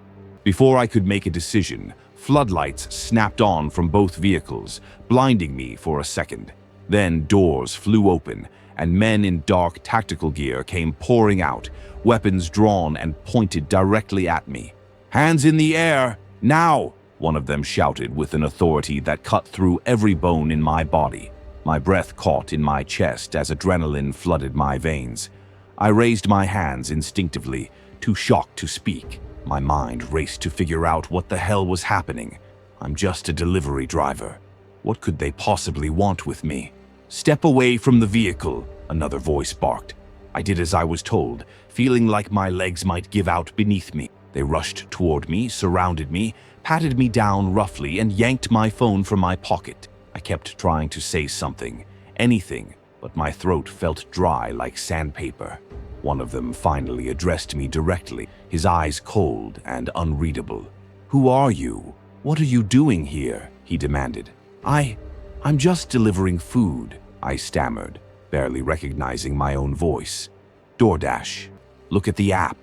Before I could make a decision, floodlights snapped on from both vehicles, blinding me for a second. Then doors flew open, and men in dark tactical gear came pouring out, weapons drawn and pointed directly at me. "Hands in the air, now!" one of them shouted with an authority that cut through every bone in my body. My breath caught in my chest as adrenaline flooded my veins. I raised my hands instinctively, too shocked to speak. My mind raced to figure out what the hell was happening. I'm just a delivery driver. What could they possibly want with me? "Step away from the vehicle," another voice barked. I did as I was told, feeling like my legs might give out beneath me. They rushed toward me, surrounded me, patted me down roughly, and yanked my phone from my pocket. I kept trying to say something, anything, but my throat felt dry like sandpaper. One of them finally addressed me directly, his eyes cold and unreadable. "Who are you? What are you doing here?" he demanded. I'm just delivering food," I stammered, barely recognizing my own voice. "DoorDash. Look at the app."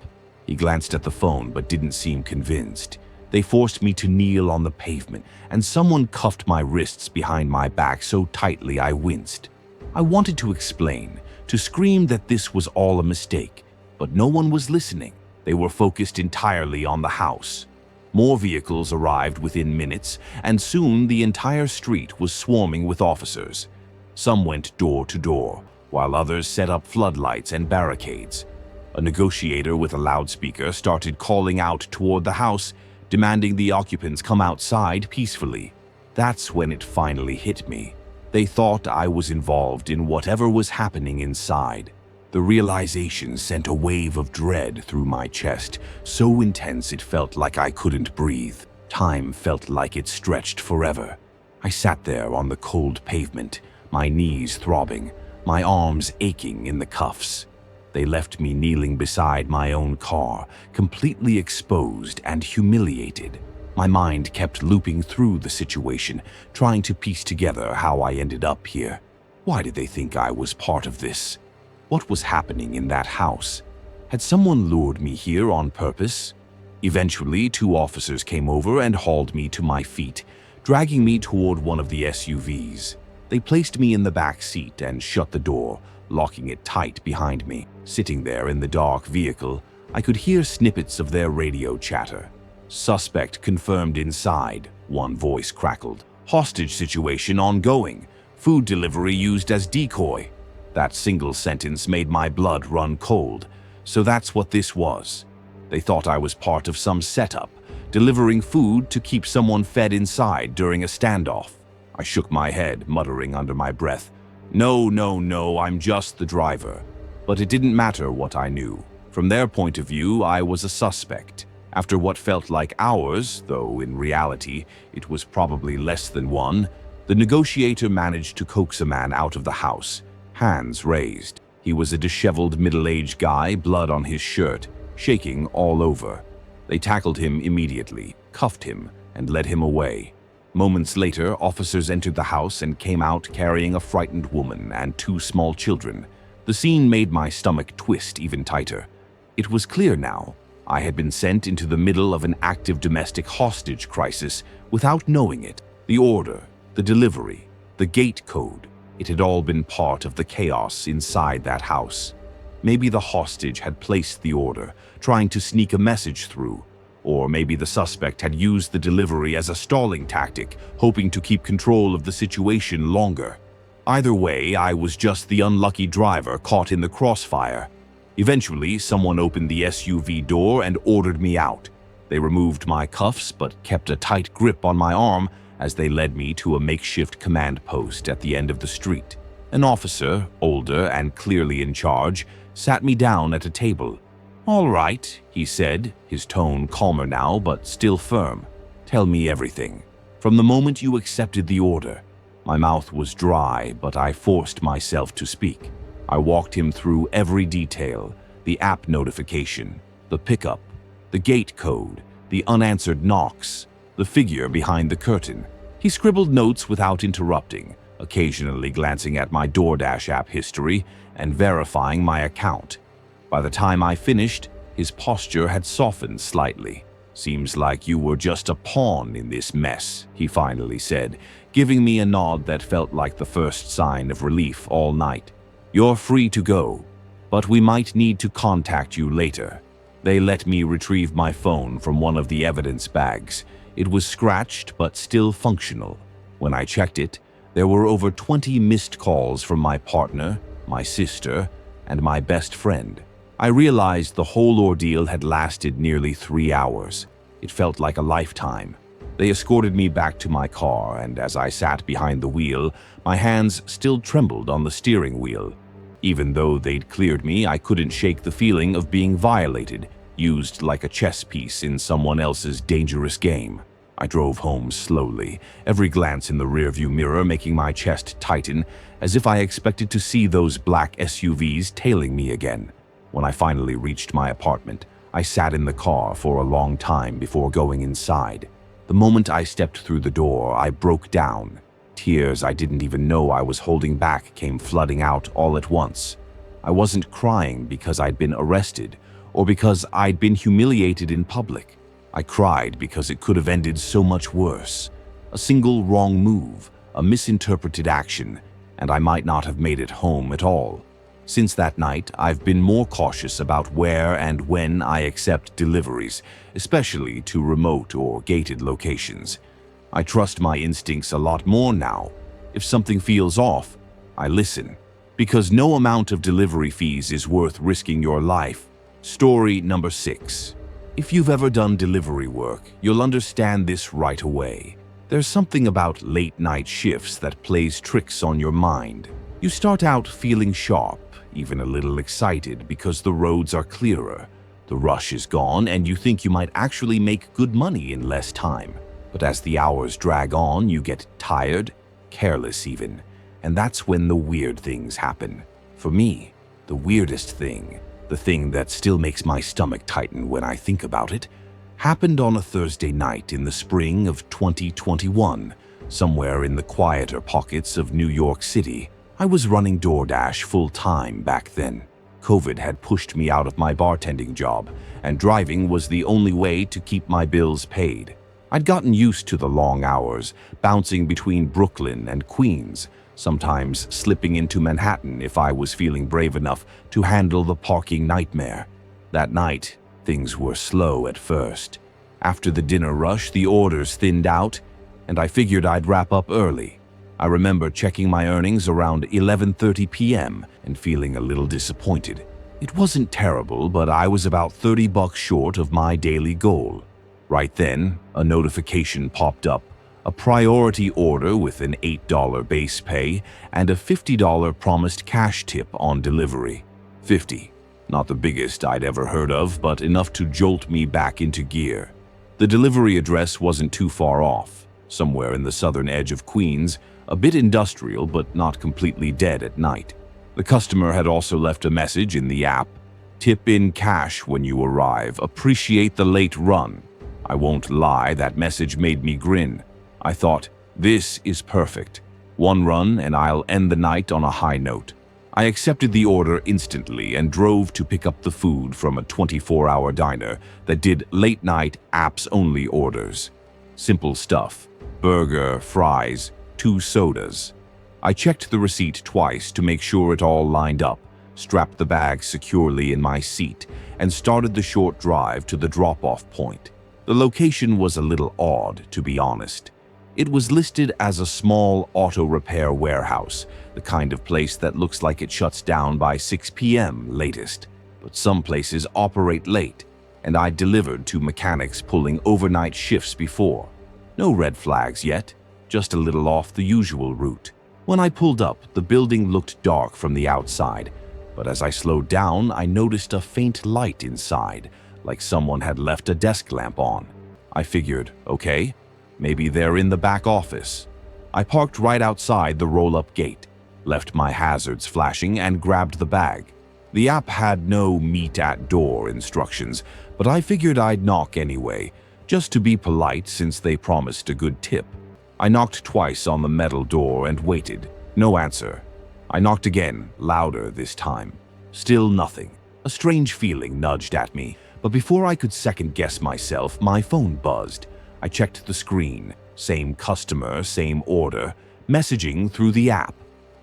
He glanced at the phone but didn't seem convinced. They forced me to kneel on the pavement, and someone cuffed my wrists behind my back so tightly I winced. I wanted to explain, to scream that this was all a mistake, but no one was listening. They were focused entirely on the house. More vehicles arrived within minutes, and soon the entire street was swarming with officers. Some went door to door, while others set up floodlights and barricades. A negotiator with a loudspeaker started calling out toward the house, demanding the occupants come outside peacefully. That's when it finally hit me. They thought I was involved in whatever was happening inside. The realization sent a wave of dread through my chest, so intense it felt like I couldn't breathe. Time felt like it stretched forever. I sat there on the cold pavement, my knees throbbing, my arms aching in the cuffs. They left me kneeling beside my own car, completely exposed and humiliated. My mind kept looping through the situation, trying to piece together how I ended up here. Why did they think I was part of this? What was happening in that house? Had someone lured me here on purpose? Eventually, two officers came over and hauled me to my feet, dragging me toward one of the SUVs. They placed me in the back seat and shut the door, locking it tight behind me. Sitting there in the dark vehicle, I could hear snippets of their radio chatter. "Suspect confirmed inside," one voice crackled. "Hostage situation ongoing. Food delivery used as decoy." That single sentence made my blood run cold. So that's what this was. They thought I was part of some setup, delivering food to keep someone fed inside during a standoff. I shook my head, muttering under my breath, No, I'm just the driver." But it didn't matter what I knew. From their point of view, I was a suspect. After what felt like hours, though in reality it was probably less than one, the negotiator managed to coax a man out of the house, hands raised. He was a disheveled middle-aged guy, blood on his shirt, shaking all over. They tackled him immediately, cuffed him, and led him away. Moments later, officers entered the house and came out carrying a frightened woman and two small children. The scene made my stomach twist even tighter. It was clear now. I had been sent into the middle of an active domestic hostage crisis without knowing it. The order, the delivery, the gate code, it had all been part of the chaos inside that house. Maybe the hostage had placed the order, trying to sneak a message through. Or maybe the suspect had used the delivery as a stalling tactic, hoping to keep control of the situation longer. Either way, I was just the unlucky driver caught in the crossfire. Eventually, someone opened the SUV door and ordered me out. They removed my cuffs but kept a tight grip on my arm as they led me to a makeshift command post at the end of the street. An officer, older and clearly in charge, sat me down at a table. "All right," he said, his tone calmer now but still firm. "Tell me everything. From the moment you accepted the order." My mouth was dry, but I forced myself to speak. I walked him through every detail: the app notification, the pickup, the gate code, the unanswered knocks, the figure behind the curtain. He scribbled notes without interrupting, occasionally glancing at my DoorDash app history and verifying my account. By the time I finished, his posture had softened slightly. "Seems like you were just a pawn in this mess," he finally said, giving me a nod that felt like the first sign of relief all night. "You're free to go, but we might need to contact you later." They let me retrieve my phone from one of the evidence bags. It was scratched but still functional. When I checked it, there were over 20 missed calls from my partner, my sister, and my best friend. I realized the whole ordeal had lasted nearly 3 hours. It felt like a lifetime. They escorted me back to my car, and as I sat behind the wheel, my hands still trembled on the steering wheel. Even though they'd cleared me, I couldn't shake the feeling of being violated, used like a chess piece in someone else's dangerous game. I drove home slowly, every glance in the rearview mirror making my chest tighten, as if I expected to see those black SUVs tailing me again. When I finally reached my apartment, I sat in the car for a long time before going inside. The moment I stepped through the door, I broke down. Tears I didn't even know I was holding back came flooding out all at once. I wasn't crying because I'd been arrested or because I'd been humiliated in public. I cried because it could have ended so much worse. A single wrong move, a misinterpreted action, and I might not have made it home at all. Since that night, I've been more cautious about where and when I accept deliveries, especially to remote or gated locations. I trust my instincts a lot more now. If something feels off, I listen, because no amount of delivery fees is worth risking your life. Story number 6. If you've ever done delivery work, you'll understand this right away. There's something about late-night shifts that plays tricks on your mind. You start out feeling sharp, even a little excited because the roads are clearer. The rush is gone and you think you might actually make good money in less time. But as the hours drag on, you get tired, careless even. And that's when the weird things happen. For me, the weirdest thing, the thing that still makes my stomach tighten when I think about it, happened on a Thursday night in the spring of 2021, somewhere in the quieter pockets of New York City. I was running DoorDash full-time back then. COVID had pushed me out of my bartending job, and driving was the only way to keep my bills paid. I'd gotten used to the long hours, bouncing between Brooklyn and Queens, sometimes slipping into Manhattan if I was feeling brave enough to handle the parking nightmare. That night, things were slow at first. After the dinner rush, the orders thinned out, and I figured I'd wrap up early. I remember checking my earnings around 11:30 p.m. and feeling a little disappointed. It wasn't terrible, but I was about $30 short of my daily goal. Right then, a notification popped up, a priority order with an $8 base pay and a $50 promised cash tip on delivery. 50. Not the biggest I'd ever heard of, but enough to jolt me back into gear. The delivery address wasn't too far off, somewhere in the southern edge of Queens, a bit industrial but not completely dead at night. The customer had also left a message in the app: "Tip in cash when you arrive. Appreciate the late run." I won't lie, that message made me grin. I thought, this is perfect. One run and I'll end the night on a high note. I accepted the order instantly and drove to pick up the food from a 24-hour diner that did late-night apps-only orders. Simple stuff: burger, fries, 2 sodas. I checked the receipt twice to make sure it all lined up, strapped the bag securely in my seat, and started the short drive to the drop-off point. The location was a little odd, to be honest. It was listed as a small auto repair warehouse, the kind of place that looks like it shuts down by 6 p.m. latest. But some places operate late, and I delivered to mechanics pulling overnight shifts before. No red flags yet, just a little off the usual route. When I pulled up, the building looked dark from the outside. But as I slowed down, I noticed a faint light inside, like someone had left a desk lamp on. I figured, okay, maybe they're in the back office. I parked right outside the roll-up gate, left my hazards flashing, and grabbed the bag. The app had no meet at door instructions, but I figured I'd knock anyway, just to be polite since they promised a good tip. I knocked twice on the metal door and waited. No answer. I knocked again, louder this time. Still nothing. A strange feeling nudged at me, but before I could second-guess myself, my phone buzzed. I checked the screen. Same customer, same order, messaging through the app.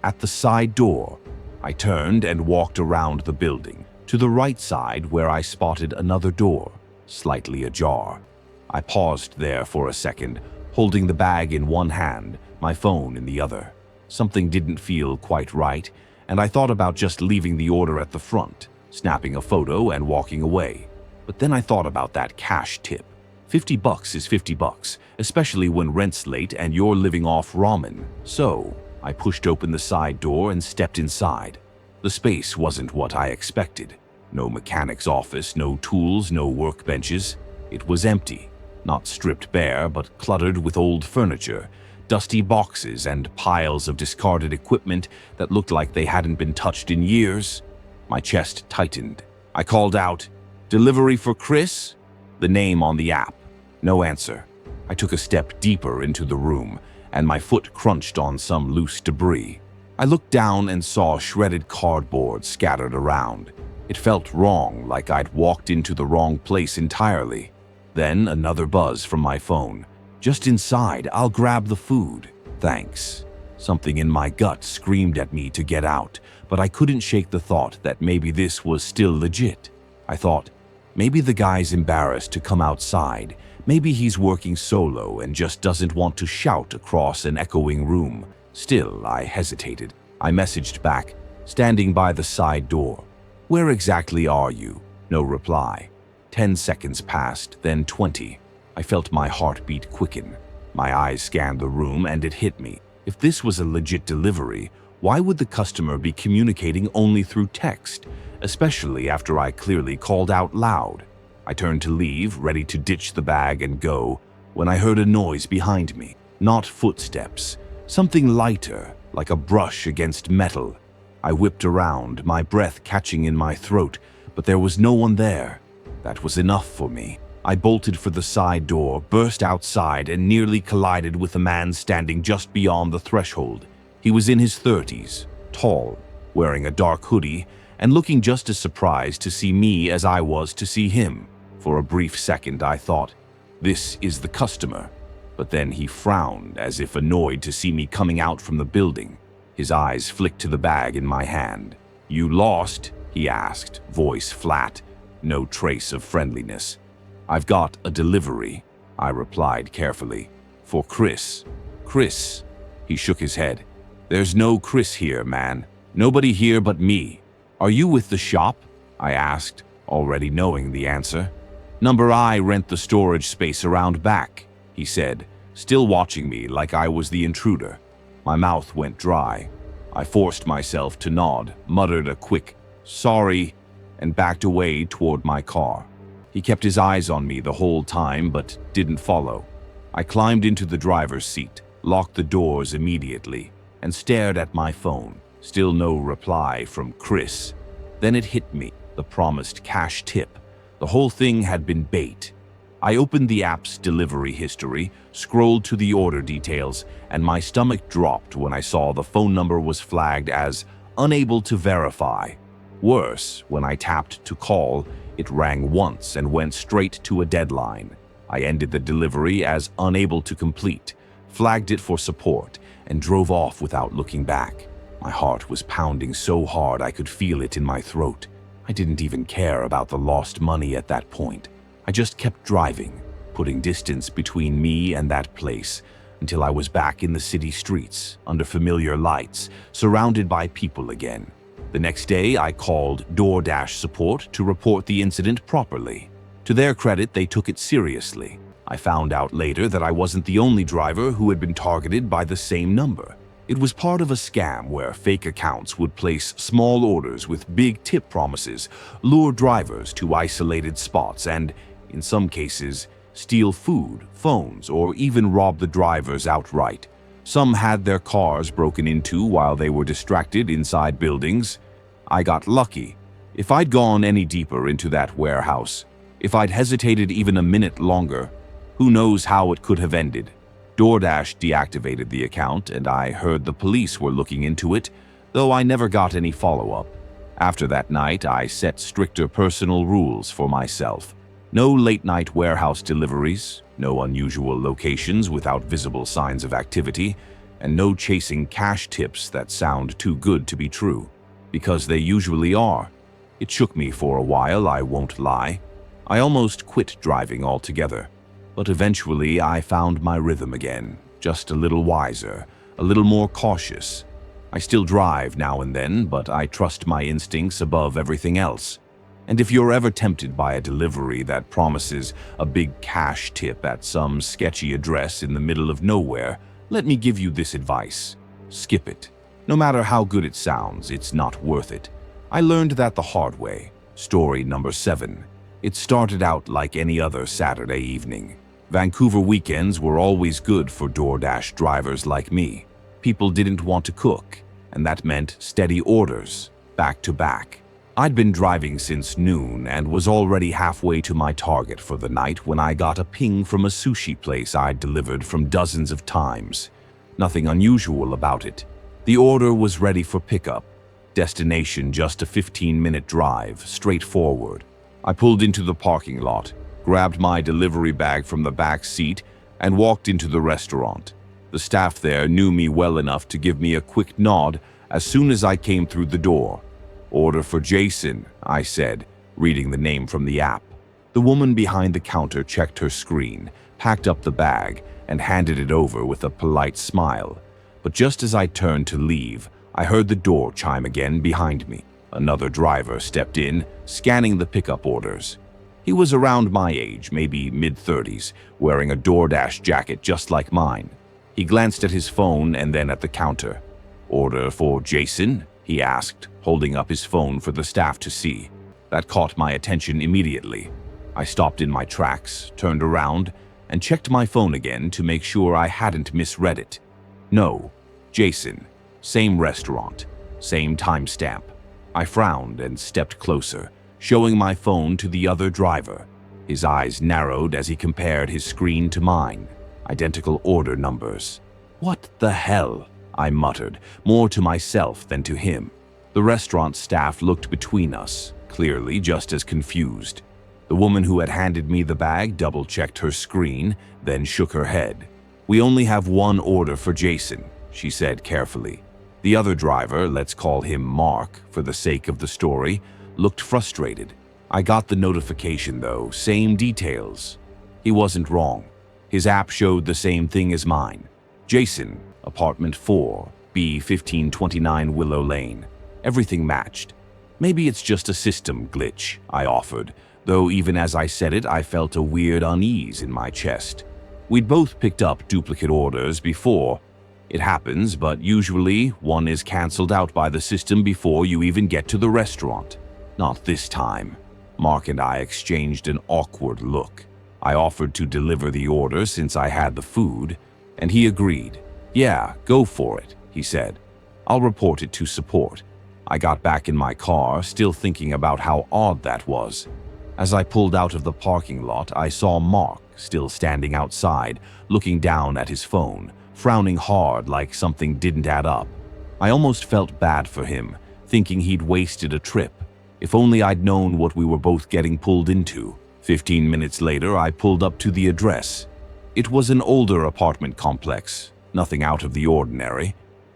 At the side door, I turned and walked around the building, to the right side where I spotted another door, slightly ajar. I paused there for a second, holding the bag in one hand, my phone in the other. Something didn't feel quite right, and I thought about just leaving the order at the front, snapping a photo and walking away. But then I thought about that cash tip. $50 is $50, especially when rent's late and you're living off ramen. So I pushed open the side door and stepped inside. The space wasn't what I expected. No mechanic's office, no tools, no workbenches. It was empty. Not stripped bare, but cluttered with old furniture, dusty boxes, and piles of discarded equipment that looked like they hadn't been touched in years. My chest tightened. I called out, "Delivery for Chris?" The name on the app. No answer. I took a step deeper into the room, and my foot crunched on some loose debris. I looked down and saw shredded cardboard scattered around. It felt wrong, like I'd walked into the wrong place entirely. Then another buzz from my phone. "Just inside, I'll grab the food. Thanks." Something in my gut screamed at me to get out, but I couldn't shake the thought that maybe this was still legit. I thought, maybe the guy's embarrassed to come outside. Maybe he's working solo and just doesn't want to shout across an echoing room. Still, I hesitated. I messaged back, standing by the side door. "Where exactly are you?" No reply. 10 seconds passed, then 20. I felt my heartbeat quicken. My eyes scanned the room and it hit me. If this was a legit delivery, why would the customer be communicating only through text, especially after I clearly called out loud? I turned to leave, ready to ditch the bag and go, when I heard a noise behind me. Not footsteps. Something lighter, like a brush against metal. I whipped around, my breath catching in my throat, but there was no one there. That was enough for me. I bolted for the side door, burst outside, and nearly collided with a man standing just beyond the threshold. He was in his 30s, tall, wearing a dark hoodie, and looking just as surprised to see me as I was to see him. For a brief second, I thought, this is the customer. But then he frowned, as if annoyed to see me coming out from the building. His eyes flicked to the bag in my hand. "You lost?" he asked, voice flat, no trace of friendliness. "I've got a delivery," I replied carefully. "For Chris." "Chris?" He shook his head. "There's no Chris here, man. Nobody here but me." "Are you with the shop?" I asked, already knowing the answer. "Number I rent the storage space around back," he said, still watching me like I was the intruder. My mouth went dry. I forced myself to nod, muttered a quick, "Sorry," and backed away toward my car. He kept his eyes on me the whole time, but didn't follow. I climbed into the driver's seat, locked the doors immediately, and stared at my phone. Still no reply from Chris. Then it hit me, the promised cash tip. The whole thing had been bait. I opened the app's delivery history, scrolled to the order details, and my stomach dropped when I saw the phone number was flagged as unable to verify. Worse, when I tapped to call, it rang once and went straight to a deadline. I ended the delivery as unable to complete, flagged it for support, and drove off without looking back. My heart was pounding so hard I could feel it in my throat. I didn't even care about the lost money at that point. I just kept driving, putting distance between me and that place, until I was back in the city streets, under familiar lights, surrounded by people again. The next day, I called DoorDash support to report the incident properly. To their credit, they took it seriously. I found out later that I wasn't the only driver who had been targeted by the same number. It was part of a scam where fake accounts would place small orders with big tip promises, lure drivers to isolated spots, and, in some cases, steal food, phones, or even rob the drivers outright. Some had their cars broken into while they were distracted inside buildings. I got lucky. If I'd gone any deeper into that warehouse, if I'd hesitated even a minute longer, who knows how it could have ended. DoorDash deactivated the account, and I heard the police were looking into it, though I never got any follow-up. After that night, I set stricter personal rules for myself. No late-night warehouse deliveries, no unusual locations without visible signs of activity, and no chasing cash tips that sound too good to be true, because they usually are. It shook me for a while, I won't lie. I almost quit driving altogether. But eventually I found my rhythm again, just a little wiser, a little more cautious. I still drive now and then, but I trust my instincts above everything else. And if you're ever tempted by a delivery that promises a big cash tip at some sketchy address in the middle of nowhere, let me give you this advice. Skip it. No matter how good it sounds, it's not worth it. I learned that the hard way. Story number 7. It started out like any other Saturday evening. Vancouver weekends were always good for DoorDash drivers like me. People didn't want to cook, and that meant steady orders, back to back. I'd been driving since noon and was already halfway to my target for the night when I got a ping from a sushi place I'd delivered from dozens of times. Nothing unusual about it. The order was ready for pickup. Destination just a 15-minute drive, straightforward. I pulled into the parking lot, grabbed my delivery bag from the back seat, and walked into the restaurant. The staff there knew me well enough to give me a quick nod as soon as I came through the door. "Order for Jason," I said, reading the name from the app. The woman behind the counter checked her screen, packed up the bag, and handed it over with a polite smile. But just as I turned to leave, I heard the door chime again behind me. Another driver stepped in, scanning the pickup orders. He was around my age, maybe mid-30s, wearing a DoorDash jacket just like mine. He glanced at his phone and then at the counter. "Order for Jason?" he asked, holding up his phone for the staff to see. That caught my attention immediately. I stopped in my tracks, turned around, and checked my phone again to make sure I hadn't misread it. No, Jason. Same restaurant, same timestamp. I frowned and stepped closer, showing my phone to the other driver. His eyes narrowed as he compared his screen to mine. Identical order numbers. "What the hell?" I muttered, more to myself than to him. The restaurant staff looked between us, clearly just as confused. The woman who had handed me the bag double-checked her screen, then shook her head. "We only have one order for Jason," she said carefully. The other driver, let's call him Mark for the sake of the story, looked frustrated. I got the notification though, same details. He wasn't wrong. His app showed the same thing as mine. Jason, apartment 4, B1529 Willow Lane. Everything matched. "Maybe it's just a system glitch," I offered, though even as I said it I felt a weird unease in my chest. We'd both picked up duplicate orders before. It happens, but usually one is cancelled out by the system before you even get to the restaurant. Not this time. Mark and I exchanged an awkward look. I offered to deliver the order since I had the food, and he agreed. "Yeah, go for it," he said. "I'll report it to support." I got back in my car, still thinking about how odd that was. As I pulled out of the parking lot, I saw Mark still standing outside, looking down at his phone, frowning hard like something didn't add up. I almost felt bad for him, thinking he'd wasted a trip. If only I'd known what we were both getting pulled into. 15 minutes later, I pulled up to the address. It was an older apartment complex, nothing out of the ordinary.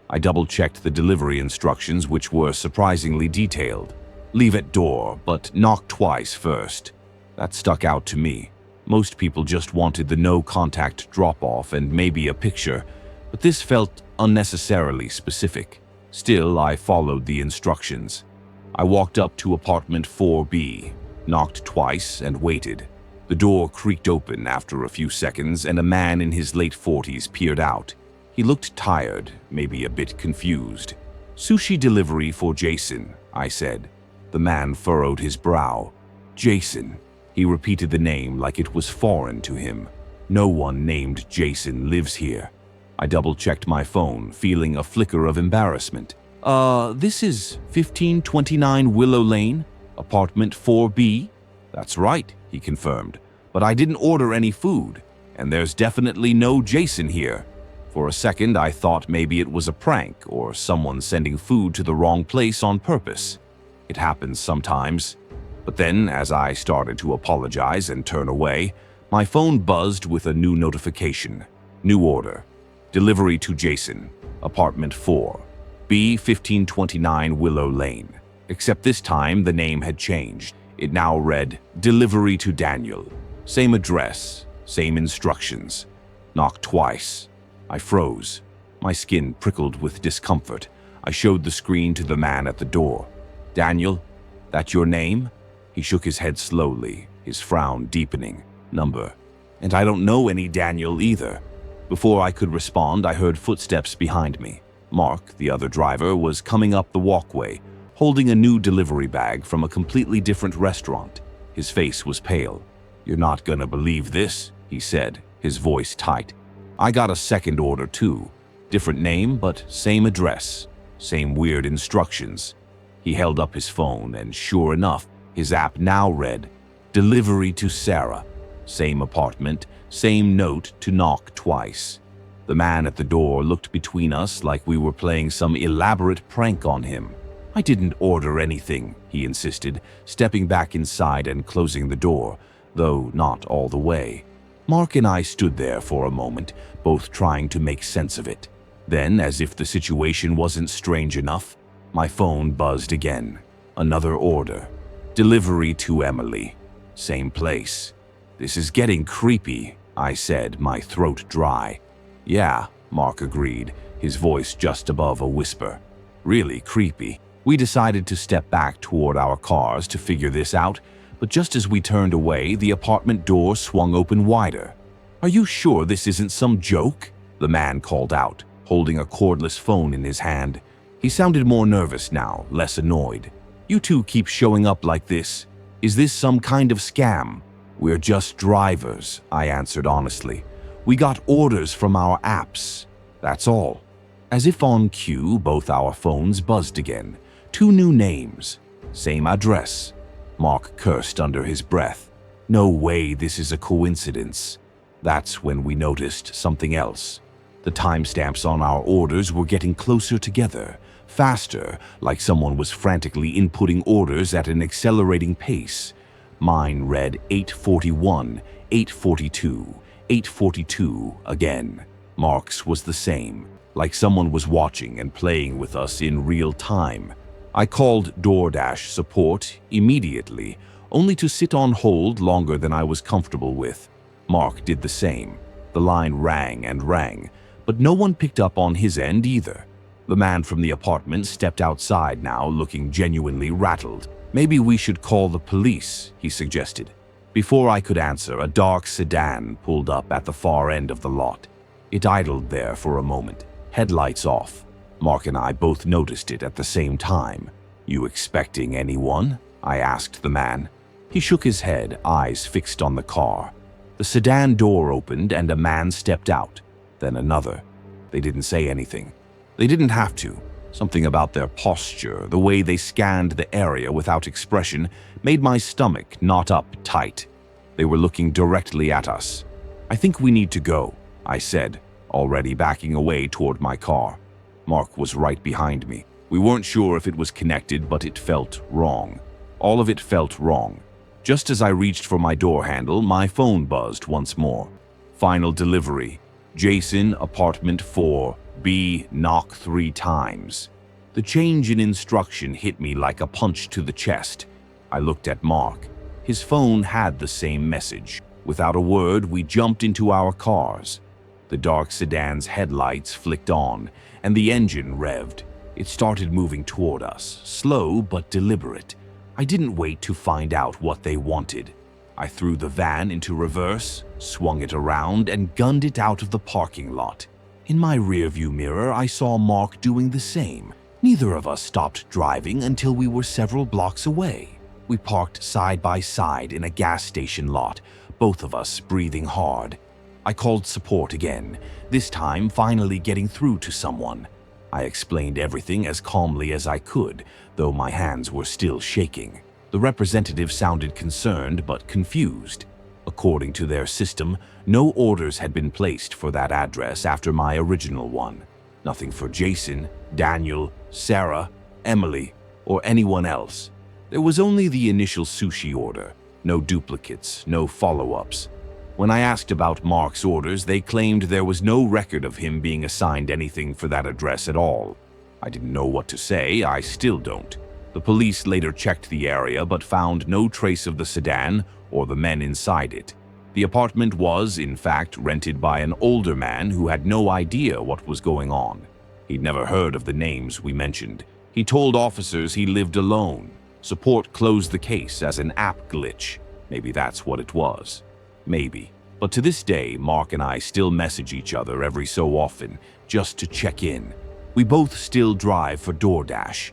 I double-checked the delivery instructions, which were surprisingly detailed. Leave at door, but knock twice first. That stuck out to me. Most people just wanted the no-contact drop-off and maybe a picture, but this felt unnecessarily specific. Still, I followed the instructions. I walked up to apartment 4B, knocked twice, and waited. The door creaked open after a few seconds, and a man in his late 40s peered out. He looked tired, maybe a bit confused. "Sushi delivery for Jason," I said. The man furrowed his brow. "Jason." He repeated the name like it was foreign to him. "No one named Jason lives here." I double-checked my phone, feeling a flicker of embarrassment. This is 1529 Willow Lane, apartment 4B?" "That's right," he confirmed. "But I didn't order any food, and there's definitely no Jason here." For a second, I thought maybe it was a prank or someone sending food to the wrong place on purpose. It happens sometimes. But then, as I started to apologize and turn away, my phone buzzed with a new notification. New order. Delivery to Jason, apartment 4, B 1529 Willow Lane. Except this time, the name had changed. It now read, Delivery to Daniel. Same address, same instructions. Knock twice. I froze. My skin prickled with discomfort. I showed the screen to the man at the door. "Daniel, that your name?" He shook his head slowly, his frown deepening. "Number. And I don't know any Daniel either." Before I could respond, I heard footsteps behind me. Mark, the other driver, was coming up the walkway, holding a new delivery bag from a completely different restaurant. His face was pale. "You're not gonna believe this," he said, his voice tight. "I got a second order too. Different name, but same address, same weird instructions." He held up his phone, and sure enough, his app now read, Delivery to Sarah. Same apartment, same note to knock twice. The man at the door looked between us like we were playing some elaborate prank on him. "I didn't order anything," he insisted, stepping back inside and closing the door, though not all the way. Mark and I stood there for a moment, both trying to make sense of it. Then, as if the situation wasn't strange enough, my phone buzzed again. Another order. Delivery to Emily. Same place. "This is getting creepy," I said, my throat dry. "Yeah," Mark agreed, his voice just above a whisper. "Really creepy." We decided to step back toward our cars to figure this out, but just as we turned away, the apartment door swung open wider. "Are you sure this isn't some joke?" the man called out, holding a cordless phone in his hand. He sounded more nervous now, less annoyed. "You two keep showing up like this. Is this some kind of scam?" "We're just drivers," I answered honestly. "We got orders from our apps. That's all." As if on cue, both our phones buzzed again. Two new names. Same address. Mark cursed under his breath. "No way this is a coincidence." That's when we noticed something else. The timestamps on our orders were getting closer together, faster, like someone was frantically inputting orders at an accelerating pace. Mine read 8:41, 8:42, 8:42 again. Mark's was the same, like someone was watching and playing with us in real time. I called DoorDash support immediately, only to sit on hold longer than I was comfortable with. Mark did the same. The line rang and rang, but no one picked up on his end either. The man from the apartment stepped outside now, looking genuinely rattled. "Maybe we should call the police," he suggested. Before I could answer, a dark sedan pulled up at the far end of the lot. It idled there for a moment, headlights off. Mark and I both noticed it at the same time. "You expecting anyone?" I asked the man. He shook his head, eyes fixed on the car. The sedan door opened and a man stepped out, then another. They didn't say anything. They didn't have to. Something about their posture, the way they scanned the area without expression, made my stomach knot up tight. They were looking directly at us. "I think we need to go," I said, already backing away toward my car. Mark was right behind me. We weren't sure if it was connected, but it felt wrong. All of it felt wrong. Just as I reached for my door handle, my phone buzzed once more. Final delivery. Jason, apartment 4, B, knock 3 times. The change in instruction hit me like a punch to the chest. I looked at Mark. His phone had the same message. Without a word, we jumped into our cars. The dark sedan's headlights flicked on, and the engine revved. It started moving toward us, slow but deliberate. I didn't wait to find out what they wanted. I threw the van into reverse, swung it around, and gunned it out of the parking lot. In my rearview mirror, I saw Mark doing the same. Neither of us stopped driving until we were several blocks away. We parked side by side in a gas station lot, both of us breathing hard. I called support again, this time finally getting through to someone. I explained everything as calmly as I could, though my hands were still shaking. The representative sounded concerned but confused. According to their system, no orders had been placed for that address after my original one. Nothing for Jason, Daniel, Sarah, Emily, or anyone else. There was only the initial sushi order. No duplicates, no follow-ups. When I asked about Mark's orders, they claimed there was no record of him being assigned anything for that address at all. I didn't know what to say, I still don't. The police later checked the area but found no trace of the sedan or the men inside it. The apartment was, in fact, rented by an older man who had no idea what was going on. He'd never heard of the names we mentioned. He told officers he lived alone. Support closed the case as an app glitch. Maybe that's what it was. Maybe. But to this day, Mark and I still message each other every so often, just to check in. We both still drive for DoorDash.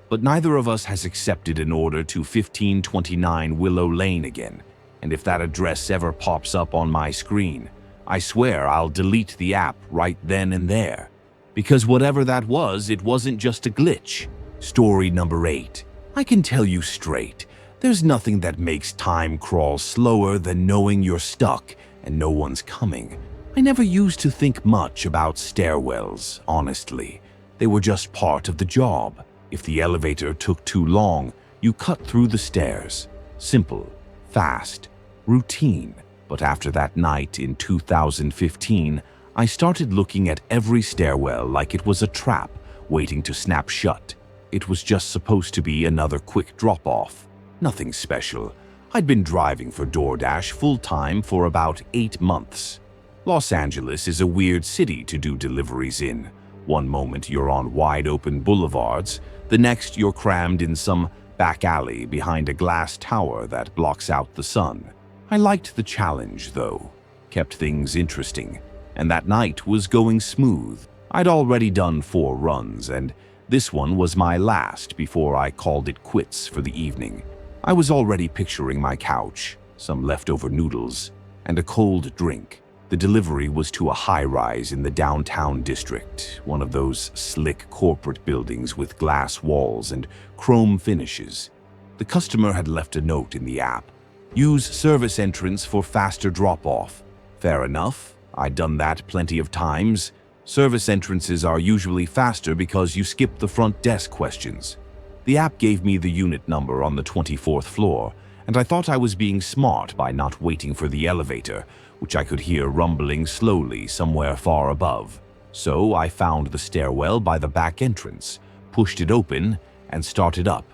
But neither of us has accepted an order to 1529 Willow Lane again. And if that address ever pops up on my screen, I swear I'll delete the app right then and there. Because whatever that was, it wasn't just a glitch. Story number 8. I can tell you straight, there's nothing that makes time crawl slower than knowing you're stuck and no one's coming. I never used to think much about stairwells, honestly. They were just part of the job. If the elevator took too long, you cut through the stairs. Simple, fast, routine. But after that night in 2015, I started looking at every stairwell like it was a trap waiting to snap shut. It was just supposed to be another quick drop-off. Nothing special. I'd been driving for DoorDash full-time for about 8 months. Los Angeles is a weird city to do deliveries in. One moment you're on wide-open boulevards, the next you're crammed in some back alley behind a glass tower that blocks out the sun. I liked the challenge, though. Kept things interesting. And that night was going smooth. I'd already done 4 runs, and this one was my last before I called it quits for the evening. I was already picturing my couch, some leftover noodles, and a cold drink. The delivery was to a high-rise in the downtown district, one of those slick corporate buildings with glass walls and chrome finishes. The customer had left a note in the app. Use service entrance for faster drop-off. Fair enough. I'd done that plenty of times. Service entrances are usually faster because you skip the front desk questions. The app gave me the unit number on the 24th floor, and I thought I was being smart by not waiting for the elevator, which I could hear rumbling slowly somewhere far above. So I found the stairwell by the back entrance, pushed it open, and started up.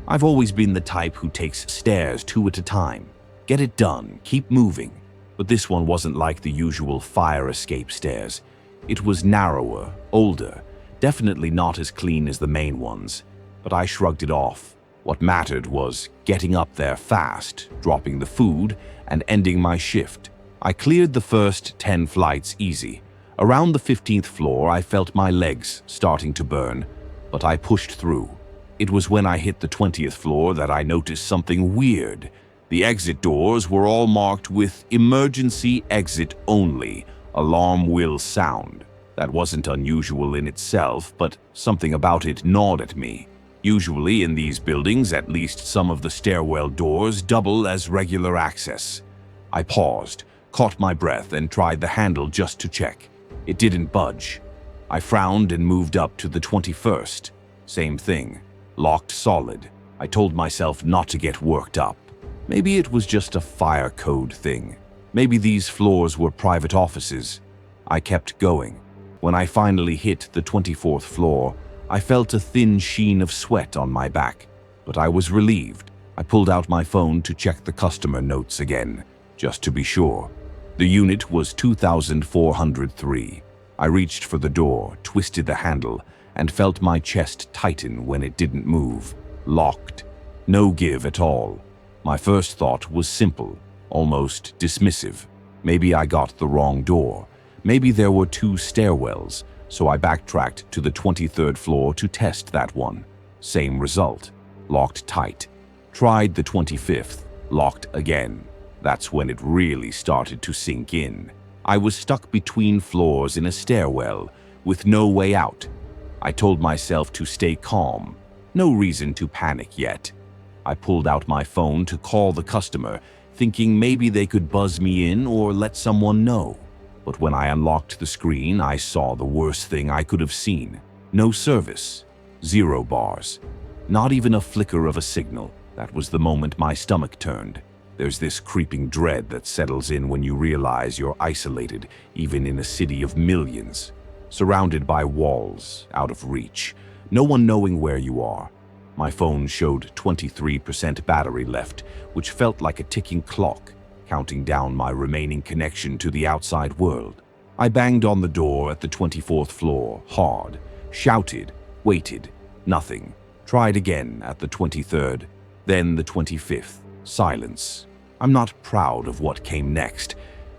I've always been the type who takes stairs 2 at a time. Get it done, keep moving. But this one wasn't like the usual fire escape stairs. It was narrower, older, definitely not as clean as the main ones. But I shrugged it off. What mattered was getting up there fast, dropping the food, and ending my shift. I cleared the first 10 flights easy. Around the 15th floor, I felt my legs starting to burn, but I pushed through. It was when I hit the 20th floor that I noticed something weird. The exit doors were all marked with emergency exit only, alarm will sound. That wasn't unusual in itself, but something about it gnawed at me. Usually in these buildings, at least some of the stairwell doors double as regular access. I paused, caught my breath, and tried the handle just to check. It didn't budge. I frowned and moved up to the 21st. Same thing. Locked solid. I told myself not to get worked up. Maybe it was just a fire code thing. Maybe these floors were private offices. I kept going. When I finally hit the 24th floor, I felt a thin sheen of sweat on my back, but I was relieved. I pulled out my phone to check the customer notes again, just to be sure. The unit was 2403. I reached for the door, twisted the handle, and felt my chest tighten when it didn't move. Locked. No give at all. My first thought was simple, almost dismissive. Maybe I got the wrong door. Maybe there were 2 stairwells, so I backtracked to the 23rd floor to test that one. Same result. Locked tight. Tried the 25th. Locked again. That's when it really started to sink in. I was stuck between floors in a stairwell, with no way out. I told myself to stay calm. No reason to panic yet. I pulled out my phone to call the customer, thinking maybe they could buzz me in or let someone know. But when I unlocked the screen, I saw the worst thing I could have seen. No service. 0 bars. Not even a flicker of a signal. That was the moment my stomach turned. There's this creeping dread that settles in when you realize you're isolated, even in a city of millions. Surrounded by walls, out of reach, no one knowing where you are. My phone showed 23% battery left, which felt like a ticking clock, counting down my remaining connection to the outside world. I banged on the door at the 24th floor, hard, shouted, waited, nothing. Tried again at the 23rd, then the 25th, silence. I'm not proud of what came next,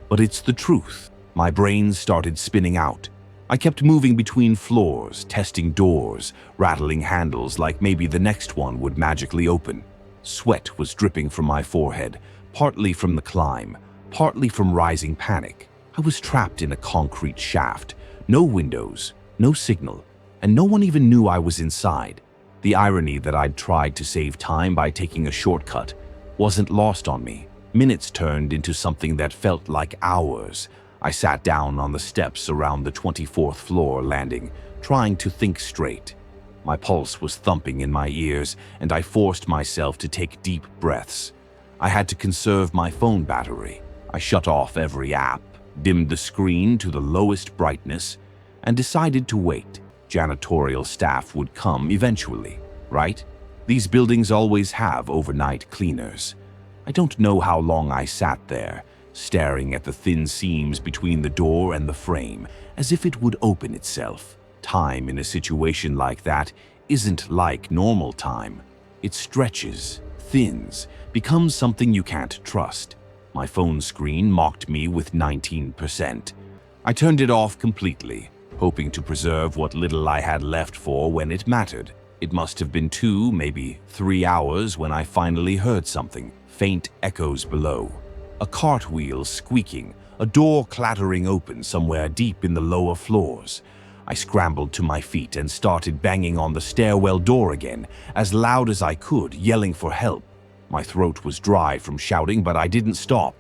but it's the truth. My brain started spinning out. I kept moving between floors, testing doors, rattling handles like maybe the next one would magically open. Sweat was dripping from my forehead, partly from the climb, partly from rising panic. I was trapped in a concrete shaft, no windows, no signal, and no one even knew I was inside. The irony that I'd tried to save time by taking a shortcut wasn't lost on me. Minutes turned into something that felt like hours. I sat down on the steps around the 24th floor landing, trying to think straight. My pulse was thumping in my ears, and I forced myself to take deep breaths. I had to conserve my phone battery. I shut off every app, dimmed the screen to the lowest brightness, and decided to wait. Janitorial staff would come eventually, right? These buildings always have overnight cleaners. I don't know how long I sat there, staring at the thin seams between the door and the frame, as if it would open itself. Time in a situation like that isn't like normal time. It stretches, thins, becomes something you can't trust. My phone screen mocked me with 19%. I turned it off completely, hoping to preserve what little I had left for when it mattered. It must have been 2, maybe 3 hours when I finally heard something, faint echoes below. A cartwheel squeaking, a door clattering open somewhere deep in the lower floors. I scrambled to my feet and started banging on the stairwell door again, as loud as I could, yelling for help. My throat was dry from shouting, but I didn't stop.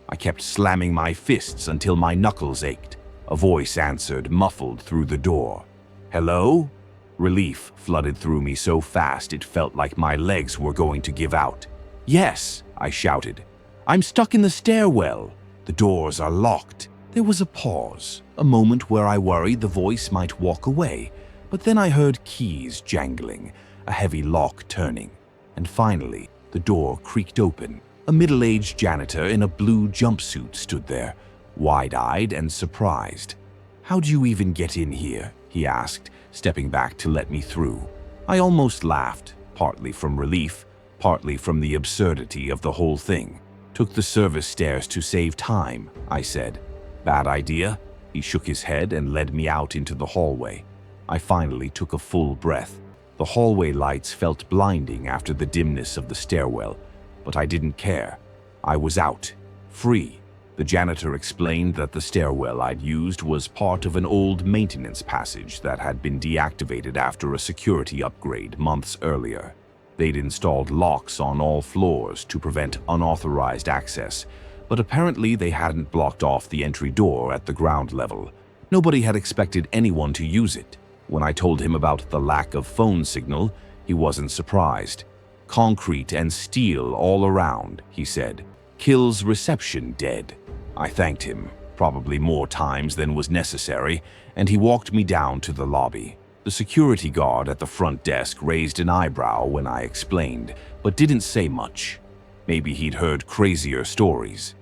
I kept slamming my fists until my knuckles ached. A voice answered, muffled through the door. "Hello?" Relief flooded through me so fast it felt like my legs were going to give out. "Yes," I shouted. "I'm stuck in the stairwell. The doors are locked." There was a pause, a moment where I worried the voice might walk away, but then I heard keys jangling, a heavy lock turning, and finally the door creaked open. A middle-aged janitor in a blue jumpsuit stood there, wide-eyed and surprised. "How'd you even get in here?" he asked, stepping back to let me through. I almost laughed, partly from relief, partly from the absurdity of the whole thing. "Took the service stairs to save time," I said. "Bad idea?" He shook his head and led me out into the hallway. I finally took a full breath. The hallway lights felt blinding after the dimness of the stairwell, but I didn't care. I was out, free. The janitor explained that the stairwell I'd used was part of an old maintenance passage that had been deactivated after a security upgrade months earlier. They'd installed locks on all floors to prevent unauthorized access, but apparently they hadn't blocked off the entry door at the ground level. Nobody had expected anyone to use it. When I told him about the lack of phone signal, he wasn't surprised. "Concrete and steel all around," he said. "Kills reception dead." I thanked him, probably more times than was necessary, and he walked me down to the lobby. The security guard at the front desk raised an eyebrow when I explained, but didn't say much. Maybe he'd heard crazier stories.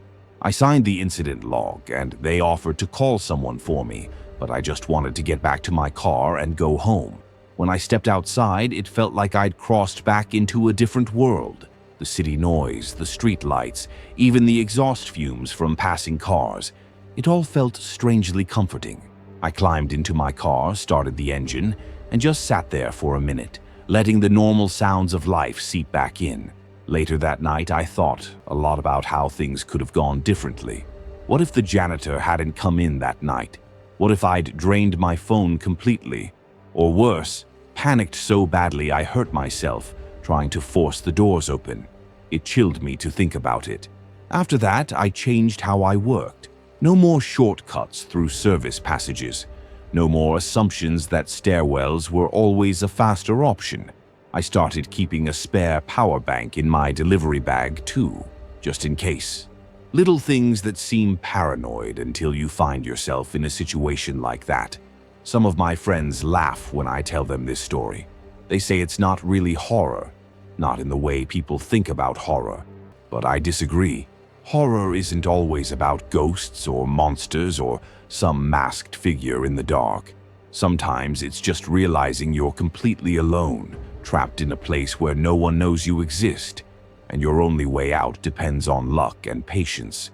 I signed the incident log, and they offered to call someone for me, but I just wanted to get back to my car and go home. When I stepped outside, it felt like I'd crossed back into a different world. The city noise, the street lights, even the exhaust fumes from passing cars. It all felt strangely comforting. I climbed into my car, started the engine, and just sat there for a minute, letting the normal sounds of life seep back in. Later that night, I thought a lot about how things could have gone differently. What if the janitor hadn't come in that night? What if I'd drained my phone completely? Or worse, panicked so badly I hurt myself trying to force the doors open? It chilled me to think about it. After that, I changed how I worked. No more shortcuts through service passages. No more assumptions that stairwells were always a faster option. I started keeping a spare power bank in my delivery bag too, just in case. Little things that seem paranoid until you find yourself in a situation like that. Some of my friends laugh when I tell them this story. They say it's not really horror, not in the way people think about horror. But I disagree. Horror isn't always about ghosts or monsters or some masked figure in the dark. Sometimes it's just realizing you're completely alone, trapped in a place where no one knows you exist, and your only way out depends on luck and patience.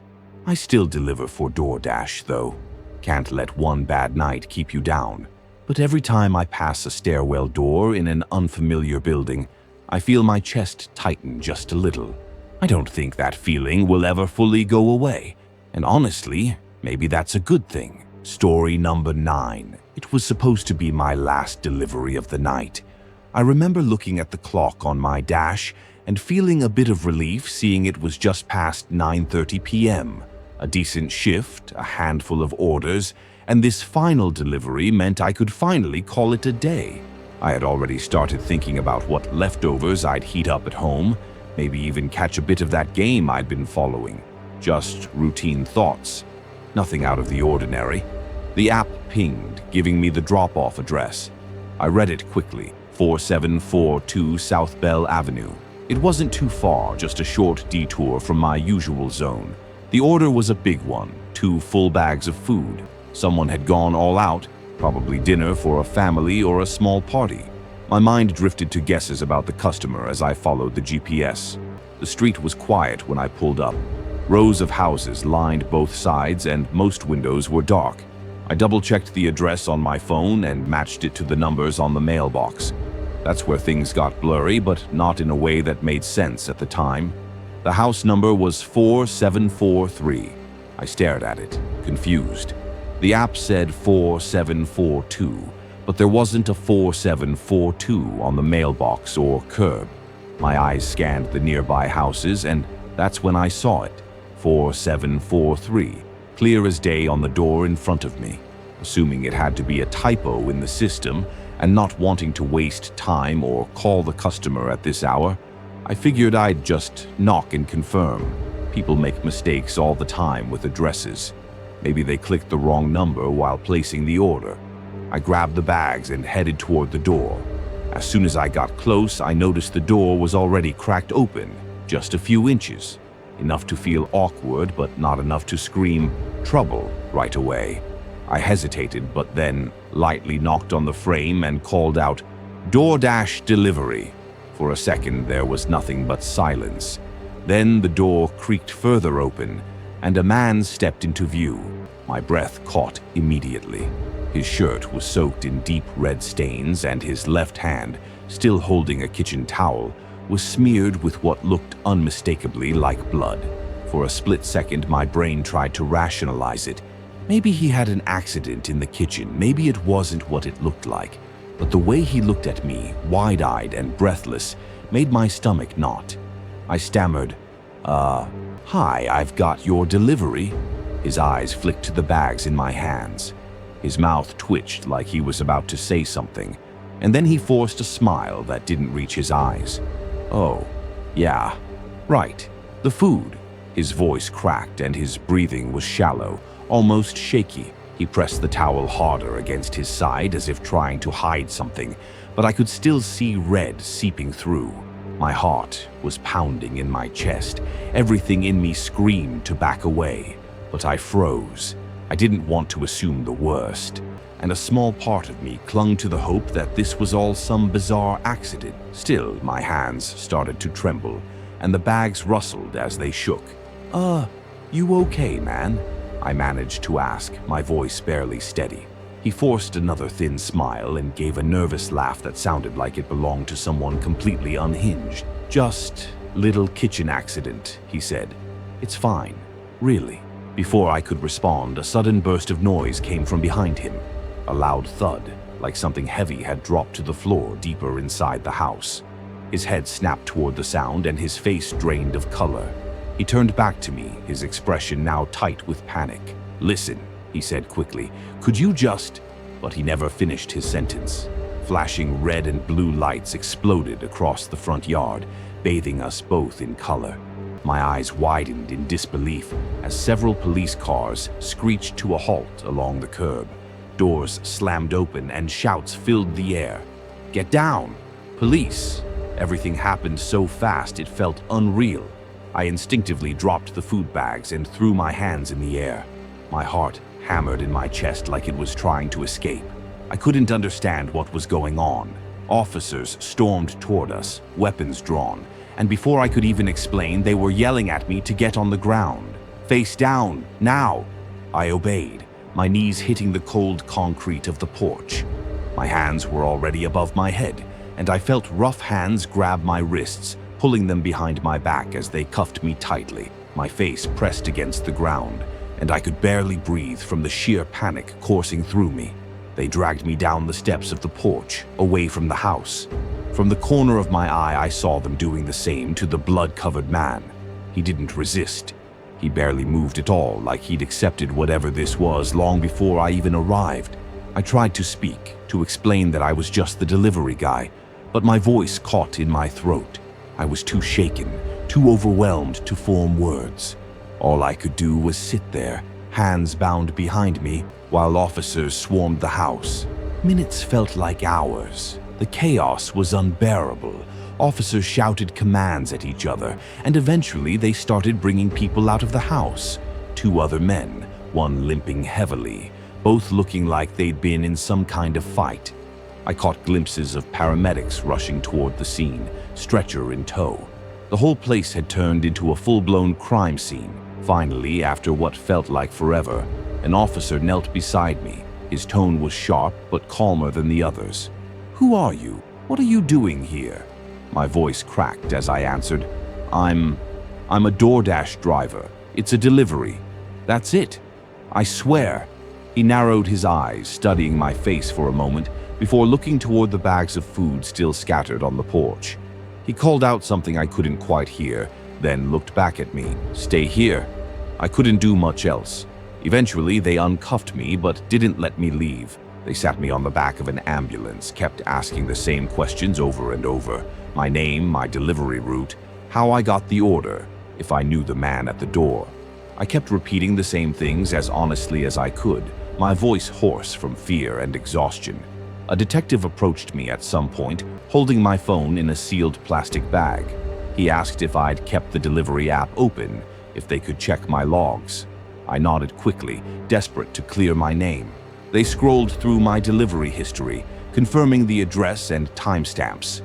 I still deliver for DoorDash, though. Can't let one bad night keep you down. But every time I pass a stairwell door in an unfamiliar building, I feel my chest tighten just a little. I don't think that feeling will ever fully go away. And honestly, maybe that's a good thing. Story number 9. It was supposed to be my last delivery of the night. I remember looking at the clock on my dash and feeling a bit of relief seeing it was just past 9:30 p.m. A decent shift, a handful of orders, and this final delivery meant I could finally call it a day. I had already started thinking about what leftovers I'd heat up at home, maybe even catch a bit of that game I'd been following. Just routine thoughts. Nothing out of the ordinary. The app pinged, giving me the drop-off address. I read it quickly. 4742 South Bell Avenue. It wasn't too far, just a short detour from my usual zone. The order was a big one, 2 full bags of food. Someone had gone all out, probably dinner for a family or a small party. My mind drifted to guesses about the customer as I followed the GPS. The street was quiet when I pulled up. Rows of houses lined both sides and most windows were dark. I double-checked the address on my phone and matched it to the numbers on the mailbox. That's where things got blurry, but not in a way that made sense at the time. The house number was 4743. I stared at it, confused. The app said 4742, but there wasn't a 4742 on the mailbox or curb. My eyes scanned the nearby houses, and that's when I saw it. 4743, clear as day on the door in front of me. Assuming it had to be a typo in the system, and not wanting to waste time or call the customer at this hour, I figured I'd just knock and confirm. People make mistakes all the time with addresses. Maybe they clicked the wrong number while placing the order. I grabbed the bags and headed toward the door. As soon as I got close, I noticed the door was already cracked open, just a few inches. Enough to feel awkward, but not enough to scream, "Trouble," right away. I hesitated, but then lightly knocked on the frame and called out, "DoorDash delivery." For a second, there was nothing but silence. Then the door creaked further open, and a man stepped into view. My breath caught immediately. His shirt was soaked in deep red stains, and his left hand, still holding a kitchen towel, was smeared with what looked unmistakably like blood. For a split second, my brain tried to rationalize it. Maybe he had an accident in the kitchen, maybe it wasn't what it looked like. But the way he looked at me, wide-eyed and breathless, made my stomach knot. I stammered, "Hi, I've got your delivery." His eyes flicked to the bags in my hands. His mouth twitched like he was about to say something, and then he forced a smile that didn't reach his eyes. "Oh, yeah, right, the food." His voice cracked and his breathing was shallow, almost shaky. He pressed the towel harder against his side as if trying to hide something, but I could still see red seeping through. My heart was pounding in my chest. Everything in me screamed to back away, but I froze. I didn't want to assume the worst, and a small part of me clung to the hope that this was all some bizarre accident. Still, my hands started to tremble, and the bags rustled as they shook. You okay, man?" I managed to ask, my voice barely steady. He forced another thin smile and gave a nervous laugh that sounded like it belonged to someone completely unhinged. "Just little kitchen accident," he said. "It's fine, really." Before I could respond, a sudden burst of noise came from behind him. A loud thud, like something heavy had dropped to the floor deeper inside the house. His head snapped toward the sound and his face drained of color. He turned back to me, his expression now tight with panic. "Listen," he said quickly, "could you just—" But he never finished his sentence. Flashing red and blue lights exploded across the front yard, bathing us both in color. My eyes widened in disbelief as several police cars screeched to a halt along the curb. Doors slammed open and shouts filled the air. "Get down! Police!" Everything happened so fast it felt unreal. I instinctively dropped the food bags and threw my hands in the air. My heart hammered in my chest like it was trying to escape. I couldn't understand what was going on. Officers stormed toward us, weapons drawn, and before I could even explain, they were yelling at me to get on the ground. "Face down, now!" I obeyed, my knees hitting the cold concrete of the porch. My hands were already above my head, and I felt rough hands grab my wrists, pulling them behind my back as they cuffed me tightly, my face pressed against the ground, and I could barely breathe from the sheer panic coursing through me. They dragged me down the steps of the porch, away from the house. From the corner of my eye, I saw them doing the same to the blood-covered man. He didn't resist. He barely moved at all, like he'd accepted whatever this was long before I even arrived. I tried to speak, to explain that I was just the delivery guy, but my voice caught in my throat. I was too shaken, too overwhelmed to form words. All I could do was sit there, hands bound behind me, while officers swarmed the house. Minutes felt like hours. The chaos was unbearable. Officers shouted commands at each other, and eventually they started bringing people out of the house. 2 other men, one limping heavily, both looking like they'd been in some kind of fight. I caught glimpses of paramedics rushing toward the scene, stretcher in tow. The whole place had turned into a full-blown crime scene. Finally, after what felt like forever, an officer knelt beside me. His tone was sharp but calmer than the others. "Who are you? What are you doing here?" My voice cracked as I answered, I'm a DoorDash driver. It's a delivery. That's it. I swear." He narrowed his eyes, studying my face for a moment, before looking toward the bags of food still scattered on the porch. He called out something I couldn't quite hear, then looked back at me. "Stay here." I couldn't do much else. Eventually, they uncuffed me but didn't let me leave. They sat me on the back of an ambulance, kept asking the same questions over and over. My name, my delivery route, how I got the order, if I knew the man at the door. I kept repeating the same things as honestly as I could, my voice hoarse from fear and exhaustion. A detective approached me at some point, holding my phone in a sealed plastic bag. He asked if I'd kept the delivery app open, if they could check my logs. I nodded quickly, desperate to clear my name. They scrolled through my delivery history, confirming the address and timestamps.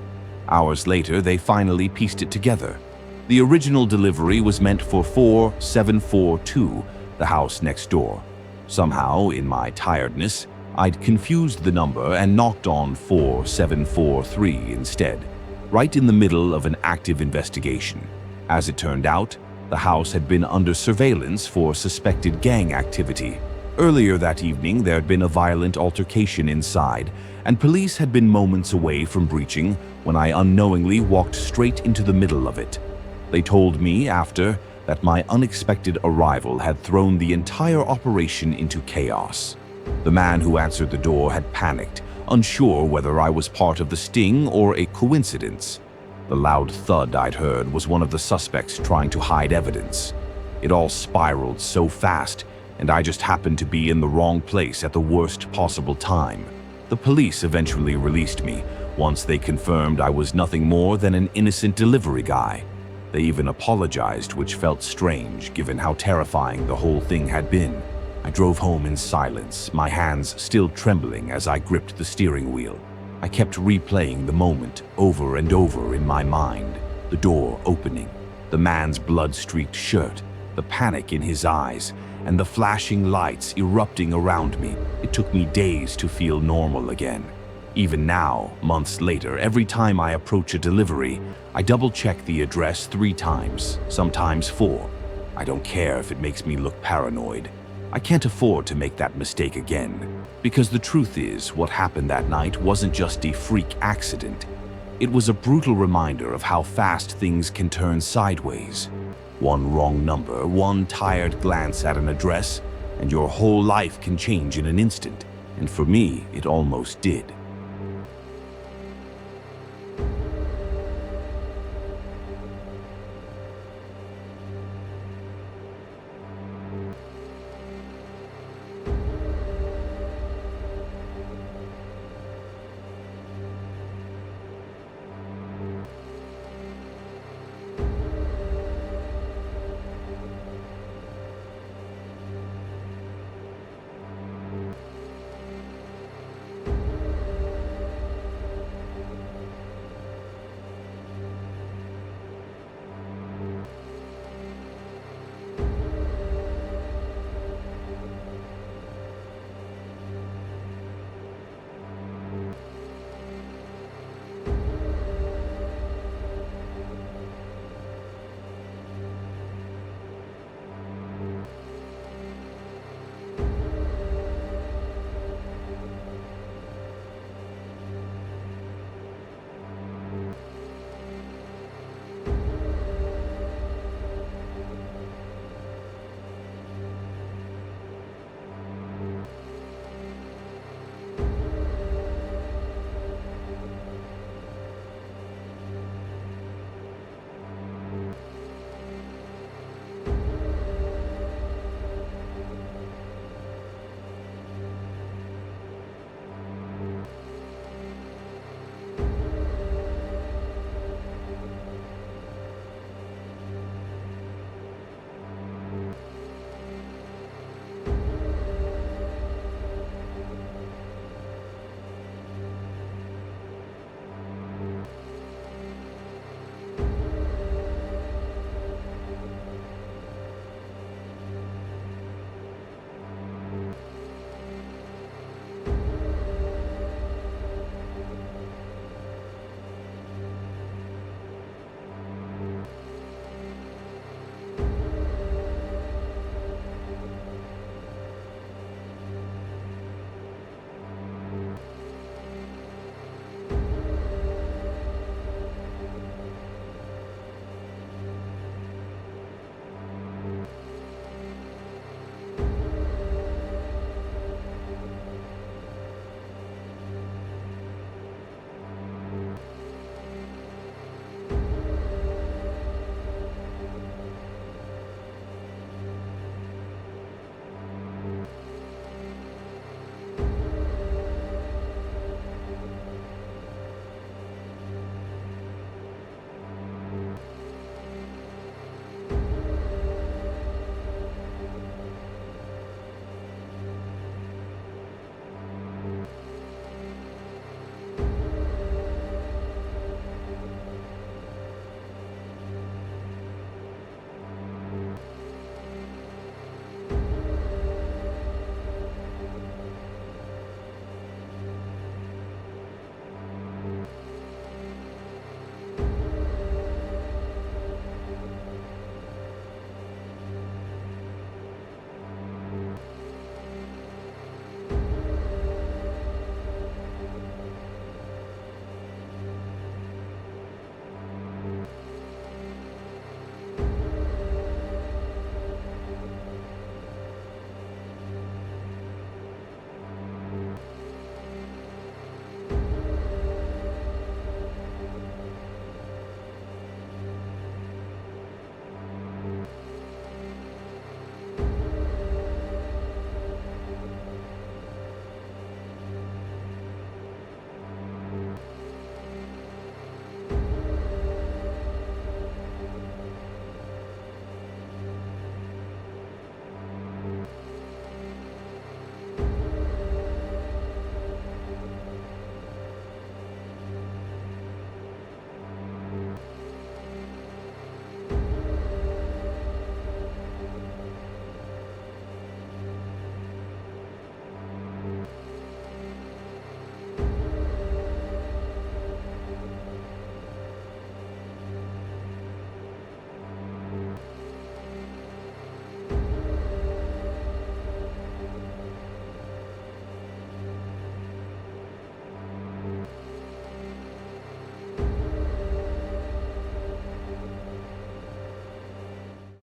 Hours later, they finally pieced it together. The original delivery was meant for 4742, the house next door. Somehow, in my tiredness, I'd confused the number and knocked on 4743 instead, right in the middle of an active investigation. As it turned out, the house had been under surveillance for suspected gang activity. Earlier that evening, there had been a violent altercation inside, and police had been moments away from breaching when I unknowingly walked straight into the middle of it. They told me after that my unexpected arrival had thrown the entire operation into chaos. The man who answered the door had panicked, unsure whether I was part of the sting or a coincidence. The loud thud I'd heard was one of the suspects trying to hide evidence. It all spiraled so fast, and I just happened to be in the wrong place at the worst possible time. The police eventually released me once they confirmed I was nothing more than an innocent delivery guy. They even apologized, which felt strange given how terrifying the whole thing had been. I drove home in silence, my hands still trembling as I gripped the steering wheel. I kept replaying the moment over and over in my mind. The door opening, the man's blood-streaked shirt, the panic in his eyes, and the flashing lights erupting around me. It took me days to feel normal again. Even now, months later, every time I approach a delivery, I double-check the address 3 times, sometimes 4. I don't care if it makes me look paranoid. I can't afford to make that mistake again. Because the truth is, what happened that night wasn't just a freak accident. It was a brutal reminder of how fast things can turn sideways. One wrong number, one tired glance at an address, and your whole life can change in an instant. And for me, it almost did.